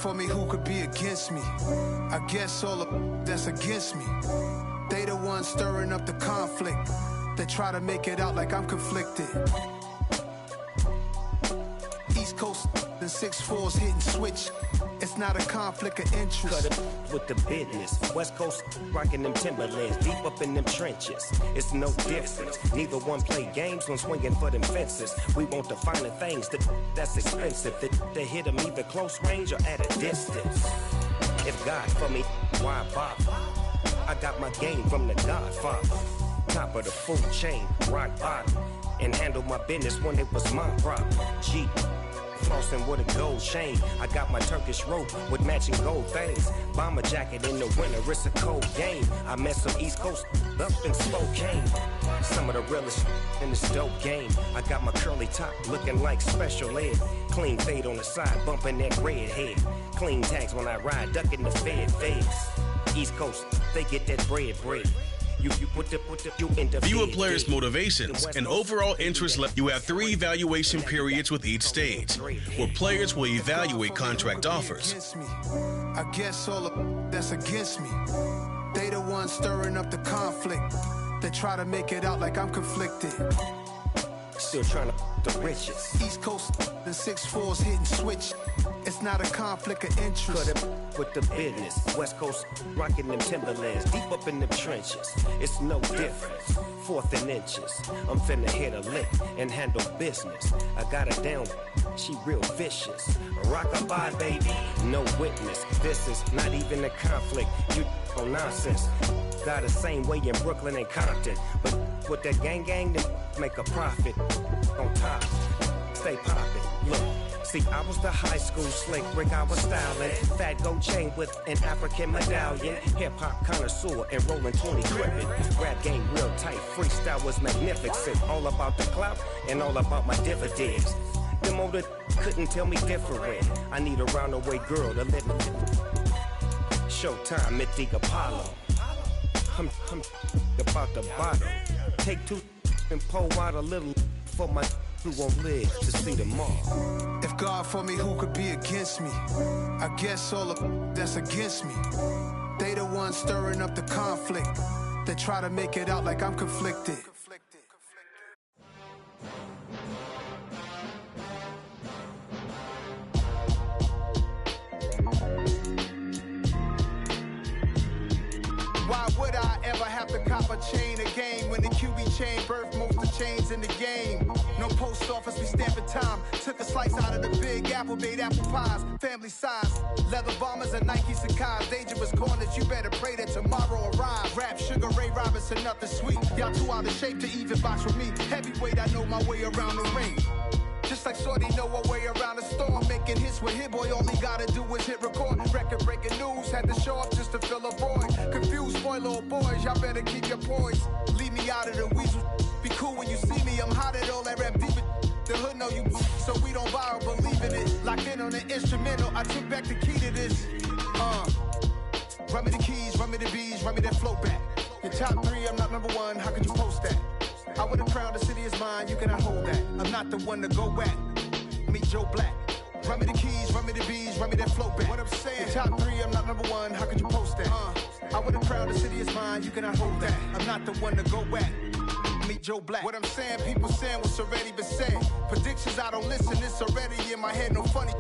for me, who could be against me? I guess all the that's against me. They the ones stirring up the conflict. They try to make it out like I'm conflicted. East Coast and 6'4's hitting switch. It's not a conflict of interest. Cut it with the business. West Coast rocking them Timberlands, deep up in them trenches. It's no difference. Neither one play games when swinging for them fences. We want the finer things that's expensive. They hit them either close range or at a distance. If God for me, why bother? I got my game from the Godfather. Top of the food chain, rock bottom. And handle my business when it was my problem. G. Flossing with a gold chain. I got my Turkish rope with matching gold things. Bomber jacket in the winter, it's a cold game. I met some East Coast up in Spokane. Some of the realest in this dope game. I got my curly top looking like special ed. Clean fade on the side, bumping that red head. Clean tags when I ride, ducking the feds. East Coast, they get that bread. You View a player's motivations and overall interest level. You have 3 evaluation periods with each stage, where players will evaluate contract offers. I guess all that's against me. They the ones stirring up the conflict. They try to make it out like I'm conflicted. Still trying to the riches. East Coast and 6'4's hitting switch. It's not a conflict of interest. Cut it with the business. West Coast rocking them Timberlands, deep up in them trenches. It's no difference. 4th and inches. I'm finna hit a lick and handle business. I got her down. She real vicious. Rockabye, baby. No witness. This is not even a conflict. You on nonsense. Got the same way in Brooklyn and Compton. But with that gang, then make a profit. On top, stay poppin'. Look. See, I was the high school slick Rick, I was styling. Fat gold chain with an African medallion. Hip-hop connoisseur and rolling 20 crippin'. Rap game real tight, freestyle was magnificent. All about the clout and all about my dividends. Them older couldn't tell me different. I need a round-the-way girl to let me. Showtime, Mythic Apollo. I'm about the bottom. Take 2 and pour out a little for my who won't live to see tomorrow. If God for me, who could be against me? I guess all that's against me. They the ones stirring up the conflict. They try to make it out like I'm conflicted. Why would I ever have to cop a chain again when the QB chain birthed most of the chains in the game? No post office, we stamping time. Took a slice out of the big apple, made apple pies, family size. Leather bombers and Nike Sacai's. Dangerous corners, you better pray that tomorrow arrives. Rap, Sugar Ray Robinson, nothing sweet. Y'all too out of shape to even box with me. Heavyweight, I know my way around the ring. Just like Shorty know her way around the storm. Making hits with Hit Boy, all he gotta do is hit record. Record breaking news, had to show up just to fill a void. Confused boy, little boys, y'all better keep your poise. Leave me out of the weasel. Be cool when you see me, I'm hot at all that rap deep. The hood know you, so we don't borrow, believe in it. Locked in on the instrumental, I took back the key to this. Run me the keys, run me the bees, run me that flow back. Your top 3, I'm not number 1, how could you post that? I would have crowned the city is mine, you cannot hold that. I'm not the one to go back. Meet Joe Black. Run me the keys, run me the bees, run me that flow back. What I'm saying, your top 3, I'm not number 1, how could you post that? I would have crowned the city is mine, you cannot hold that. I'm not the one to go back. Meet Joe Black. What I'm saying, people saying what's already been said. Predictions, I don't listen, it's already in my head, no funny.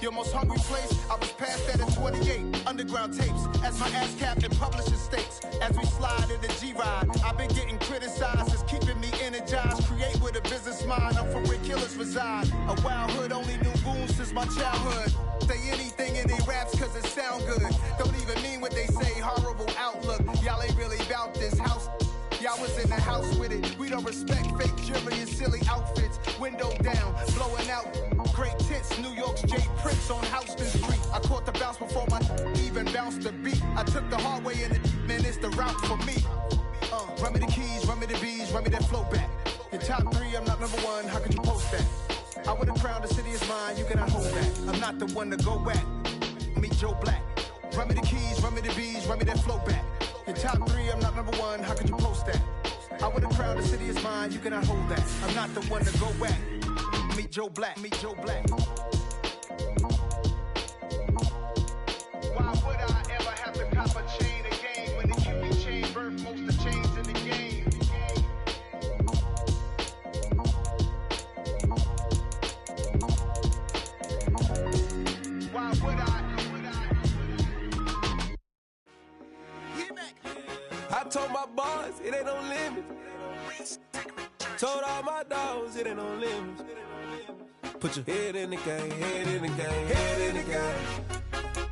Your most hungry place, I was past that at 28. Underground tapes, as my ass capped in publishing states. As we slide in the G-Ride, I've been getting criticized, it's keeping me energized. Create with a business mind, I'm from where killers reside. A wild hood, only knew goons since my childhood. Say anything in they raps cause it sound good. Don't even mean what they say, horrible outlook. Y'all ain't really about this house. Y'all was in the house with it. We don't respect fake jewelry and silly outfits. Window down, blowing out. Great tits, New York's J. Prince on Houston Street. I caught the bounce before my even bounced the beat. I took the hard way and man, it's the route for me. Run me the keys, run me the bees, run me that flow back. Your top 3, I'm not number 1, how could you post that? I would have crowned the city is mine, you cannot hold that. I'm not the one to go back. Meet Joe Black. Run me the keys, run me the bees, run me that flow back. Your top 3, I'm not number 1, how could you post that? I would have crowned the city is mine, you cannot hold that. I'm not the one to go back. Meet Joe Black, meet Joe Black. Told all my dogs it ain't no limits. Put your head in the game, head in the game, head in the game.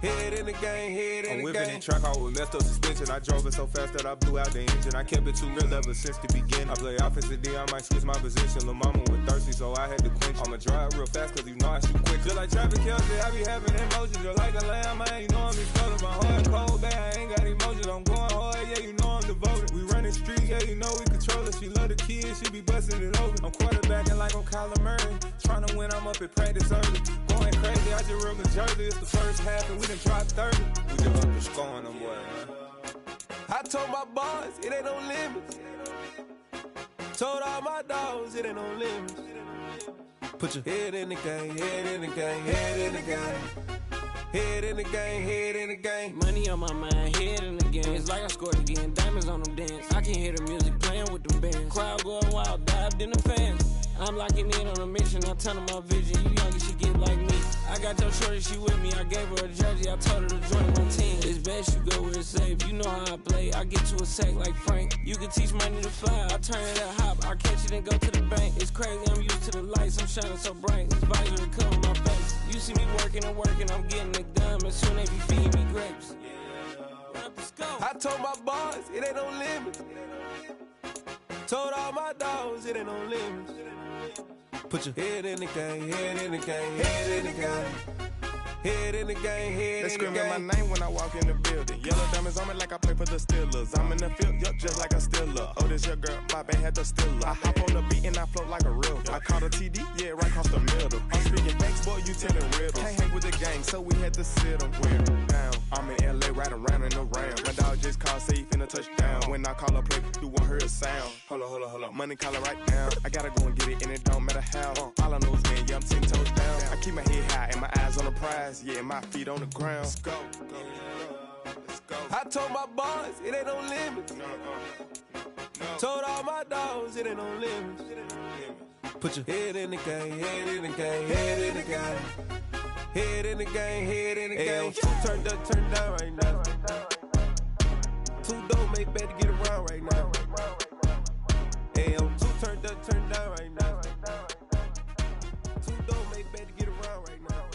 Head in the game, head in the game. I'm whipping in track out with messed up suspension. I drove it so fast that I blew out the engine. I kept it too real ever since the beginning. I play offensive D, I might switch my position. Lil' mama was thirsty, so I had to quench. I'ma drive real fast, cause you know I shoot quick. Just like traffic Kelsey, I be having emotions. Just like a lamb, I ain't know I'm exploding. My heart cold, bad, I ain't got emotions. I'm going hard, yeah, you know I'm devoted. We running streets, yeah, you know we control it. She love the kids, she be busting it over. I'm quarterbacking like I'm Kyler Murray. Trying to win, I'm up at practice early. Going crazy, I just real the jersey. It's the first half and we done dropped 30. We just up the scoring them, boy, man. I told my boys, it ain't no limits. Told all my dogs, it ain't no limits. Put your head in the game, head in the game, head in the game. Head in the game, head in the game. Money on my mind, head in the game. It's like I scored again, diamonds on them dance. I can hear the music playing with them bands. Crowd going wild, dived in the fans. I'm locking in on a mission, I tell her my vision. You young, you should get like me. I got your shorty, she with me. I gave her a jersey, I told her to join my team. It's best you go where it's safe. You know how I play, I get to a sack like Frank. You can teach money to fly, I turn it up hop. I catch it and go to the bank. It's crazy, I'm used to the lights, I'm shining so bright. This visor to cover my face. You see me working and working, I'm getting it done. And soon they be feeding me grapes. I told my boys, it ain't no limits. Told all my dogs, it ain't no limits. Put your head in the game, head in the game, head in the game. Head in the game, head in the game. They screaming my name when I walk in the building. Yellow diamonds on me like I play for the Steelers. I'm in the field, yup, just like a Steeler. Oh, this your girl, my band had the Steeler. I hop on the beat and I float like a real. I caught a TD, yeah, right across the middle. I'm speaking thanks, boy, you telling riddles. Can't hang with the gang, so we had to sit them down. I'm in LA, riding around and around. My dog just called, say he finna touchdown. When I call a play, you won't hear a sound. Hold up, money call it right now. I gotta go and get it, and it don't matter how. All I know is man, yeah, I'm 10 toes down. I keep my head high and my eyes on the prize. Yeah, my feet on the ground. Let's go. Let's go. I told my boys, it ain't no limits. Told all my dogs, it ain't no limits. Put your head in the game, head in the game, head in the game. Head in the game, head in the game. Turned up, turned down right now. Two dope make bad to get around right now. Hey, I'm two turned up, turned down right now. Two dope make bad to get around right now.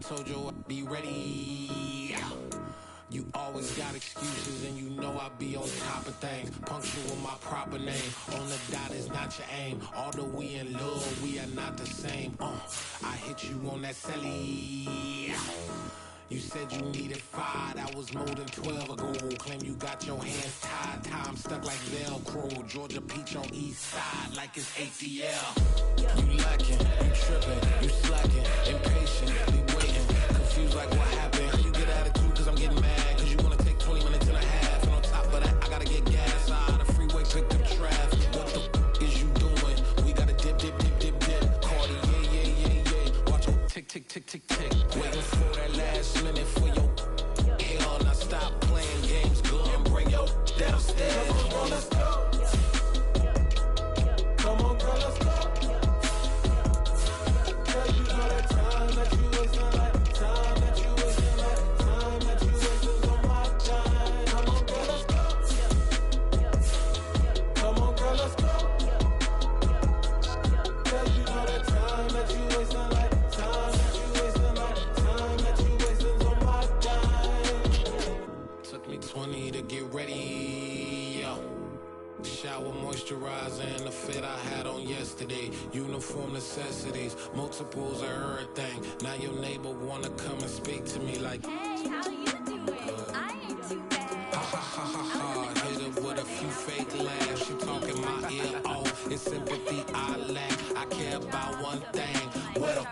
Told you I'd be ready. You always got excuses and you know I be on top of things. Punctual with my proper name. On the dot is not your aim. Although we in love, we are not the same. I hit you on that celly. You said you needed 5, that was more than 12 ago. Claim you got your hands tied, time stuck like Velcro. Georgia Peach on east side like it's ATL. You lacking, you tripping, you slacking, impatient, be waiting, confused like what happened. How you get attitude cause I'm getting mad, cause you wanna take 20 minutes and a half. And on top of that, I gotta get gas out of the freeway, picked up traffic. What the is you doing? We gotta dip. Cardi, yeah. Watch your tick. Waiting for that last minute for your hell. Now stop playing games, girl, and bring your downstairs. Come on, let's go. Come on, girl, let's go. Girl, you know that time that you wasting, like time that you wasting, like time that you wasting on my time. Come on, girl, let's go. Come on, girl, let's go. Girl, you know that time that you wasting, like time that you wasting, like time that you wasting on my time. Took me 20 to get ready, yo. Shower moisturizer and the fit I had on yesterday. Uniform necessities, multiples of everything. Now your neighbor wanna come and speak to me like, hey, how you doing? I ain't too bad. Ha. Hit her with a few fake laughs. She talking my ear off. It's sympathy I lack. I care about one thing. What up?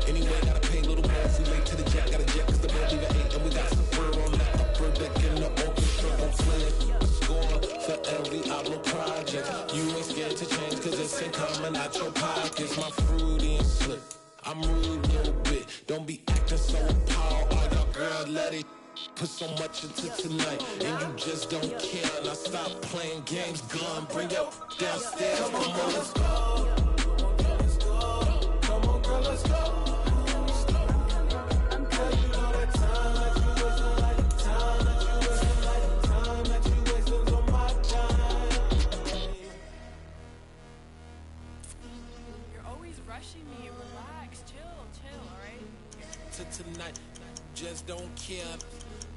Anyway, gotta pay a little more if we late to the jet. Gotta jet cause the boat leave at 8. And we got some fur on that upper deck in the orchestra. On flip, score for every Ablo project. You ain't scared to change cause it's ain't coming out your pockets. My fruity and slip. I'm rude a little bit. Don't be acting so appalled. All y'all girl, let it put so much into tonight. And you just don't care. Now stop playing games, gun. Bring your downstairs. Come on, let's go. Come on, girl, let's go. Tonight, just don't care.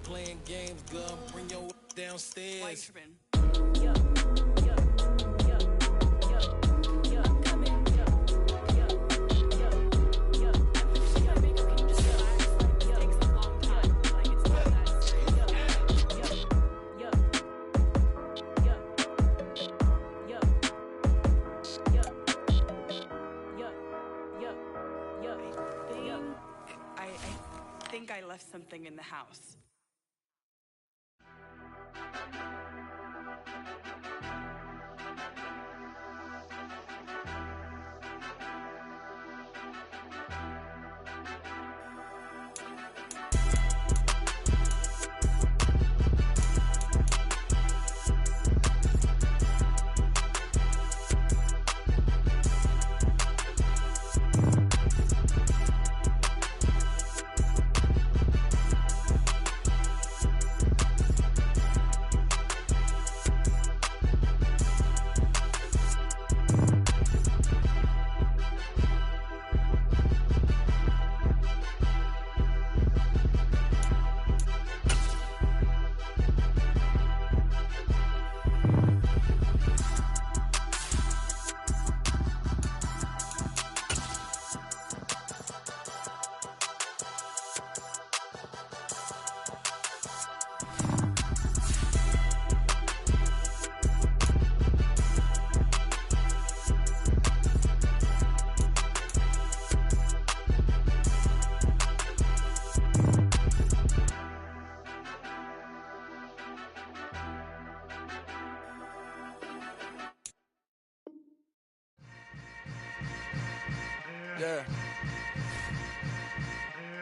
Playing games, girl, bring your downstairs. I left something in the house.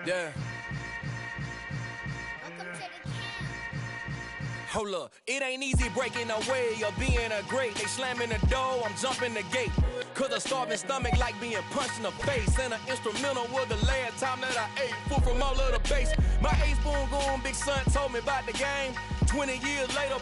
Yeah. Hold up, it ain't easy breaking away or being a great. They slamming the door, I'm jumping the gate. Cause a starving stomach like being punched in the face. And an instrumental was the last time that I ate food from all of the base. My ace boom goon big son told me about the game. 20 years later,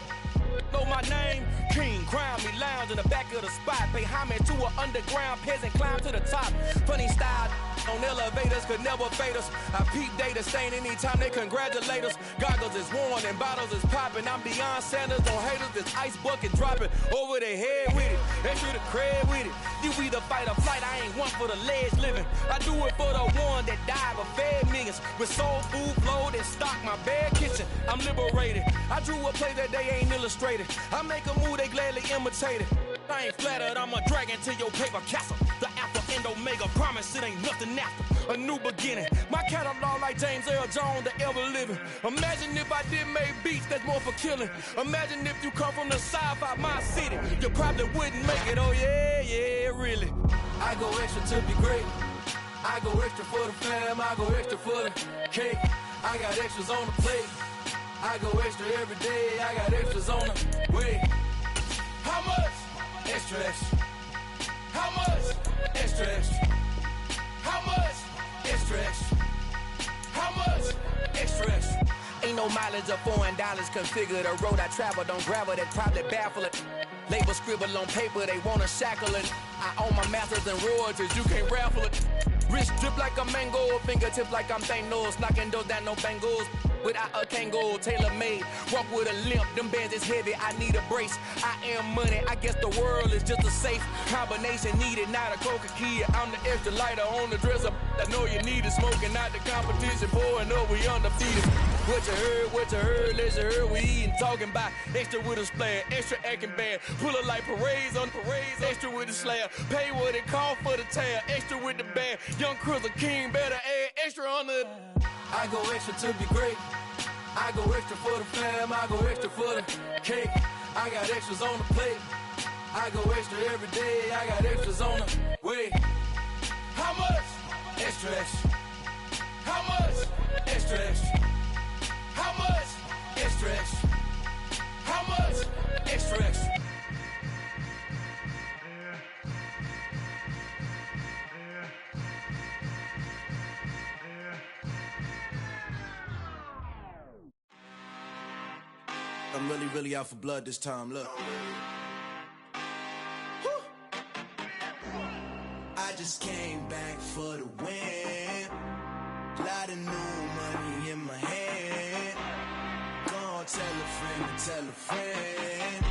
know my name? King, crown me, lounge in the back of the spot. Pay homage to an underground peasant, climb to the top. Funny style on elevators could never fade us. I peep data stain anytime they congratulate us. Goggles is worn and bottles is popping. I'm beyond Sanders, don't haters. This ice bucket dropping over their head with it. Extra the cred with it. You either fight or flight. I ain't one for the ledge living. I do it for the one that died but fed millions. With soul food flowed and stock my bare kitchen. I'm liberated. I drew a play that they ain't illustrated. I make a move they gladly imitated. I ain't flattered, I'm a dragon to your paper castle. The Alpha and Omega, promise it ain't nothing after. A new beginning. My catalog like James Earl Jones, the ever living. Imagine if I did make beats that's more for killing. Imagine if you come from the south out my city. You probably wouldn't make it, oh yeah, really. I go extra to be great. I go extra for the fam, I go extra for the cake. I got extras on the plate. I go extra every day, I got extras on the way. How much? Extra, extra. How much? Extra, extra. How much? Extra, extra. How much? Extra, extra. Ain't no mileage of $4 configure the road I travel. Don't gravel that probably baffle it. Label scribble on paper, they wanna shackle it. I own my masters and royalties, you can't raffle it. Wrist drip like a mango, fingertip like I'm Thanos. Knocking those down, no bangles. Without a Kango, tailor-made. Walk with a limp, them bands is heavy, I need a brace. I am money, I guess the world is just a safe combination needed, not a coca-key. I'm the extra lighter on the dresser. I know you need it, smoking out the competition, pouring up, we undefeated. What you heard, let's heard, we eating, talking about extra with a splash, extra acting bad. Pull it like parades on parades, extra with the slab. Pay what it cost for the tab, extra with the band. Young Chris, a king, better add extra on the... I go extra to be great. I go extra for the fam, I go extra for the cake. I got extras on the plate. I go extra every day, I got extras on the way. How much? Extra, extra. How much? Extra, extra. How much? Extra, extra. How much? Extra, extra. I'm really out for blood this time, look. I just came back for the win. Lot of new money in my hand. Gonna tell a friend to tell a friend.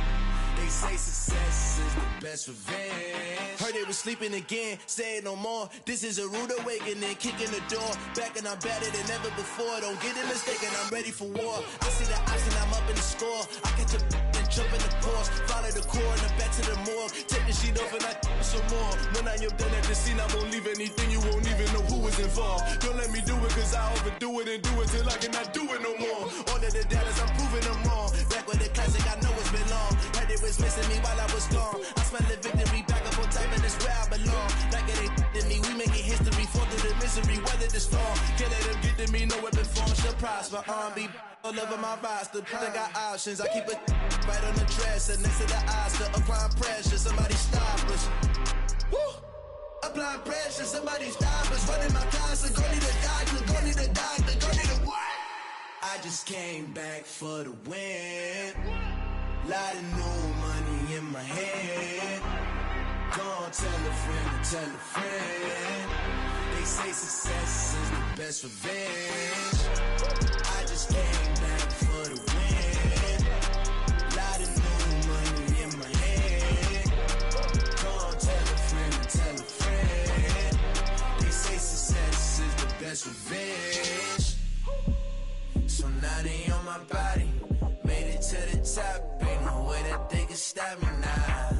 They say success is the best revenge. Heard they was sleeping again, say it no more. This is a rude awakening, kicking the door. Back and I'm better than ever before. Don't get it mistaken, I'm ready for war. I see the option, I'm up in the score. I catch a and jump in the course. Follow the core and the back to the morgue. Take the sheet off and I some more. When I am done at the scene, I won't leave anything. You won't even know who is involved. Don't let me do it, cause I overdo it and do it till I cannot do it no more. All of the doubters, I'm proving them wrong. Back with the classic, I know it's been long. Heard it was missing me while I was gone. I smell the victory back up on top, and it's where I belong. Like it ain't to me, we making history. Fall through the misery, weather the storm. Can't let them get to me, no weapon form shall prosper. Be all over my roster, I got options. I keep it right on the dresser, next to the Oscar. Applying pressure, somebody stop us. Woo! Applying pressure, somebody stop us. Running my closet, go need a doctor, go need a doctor, go need a what? I just came back for the win. Lot of new money in my hand. Gonna tell a friend to tell a friend. They say success is the best revenge. I just came back for the win. Lot of new money in my hand. Gonna tell a friend to tell a friend. They say success is the best revenge. So now they on my body. Made it to the top, ain't no way that they can stop me now.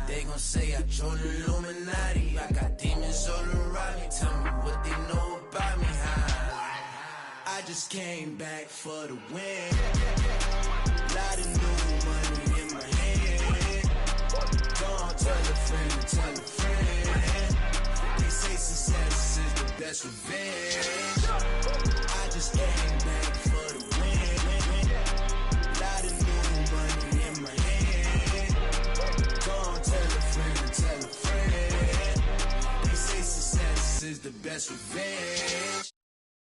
They gon' say I joined the Illuminati. I got demons all around me. Tell me what they know about me, huh? I just came back for the win. Lot of new money in my hand. Gonna tell a friend to tell a friend. They say success is the best revenge. I just came back for the win. Lot of new money in my hand. Gonna tell a friend to tell a friend. They say success is the best revenge.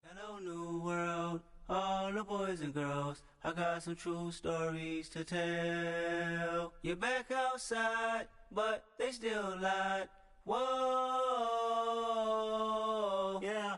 Hello, new world. All the boys boys and girls, I got some true stories to tell. You're back outside, but they still lied. Whoa, yeah.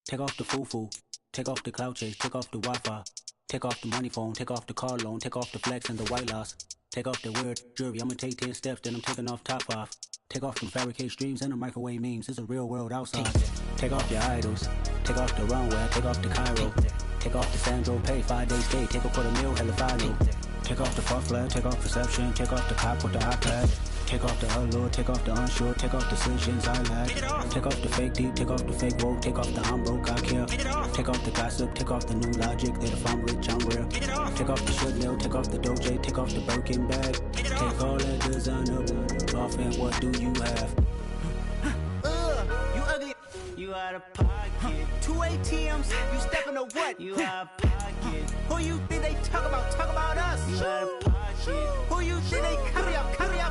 Take off the foo-foo, take off the cloud chase, take off the Wi-Fi. Take off the money phone, take off the car loan, take off the flex and the white loss. Take off the weird jewelry, I'ma take 10 steps, then I'm taking off top off. Take off them fabricated streams and the microwave memes, it's a real world outside. Take off your idols, take off the runway, take off the Cairo. Take off the Sandro pay, 5 days stay, take a $250,000, hella follow. Take off the far flag, take off perception, take off the cop with the iPad. Take off the allure, take off the unsure, take off the decisions I lack. Take off the fake deep, take off the fake woke, take off the I'm broke, I care. Take off the gossip, take off the new logic that if I'm rich, I'm real. Take off the Chanel, take off the Doja, take off the Birkin bag. Take all that designer off and what do you have? You ugly. You out of pocket. 2 ATMs, you stepping to what? You out of pocket. Who you think they talk about? Talk about us. You out of pocket. Who you think they carry up? Carry up.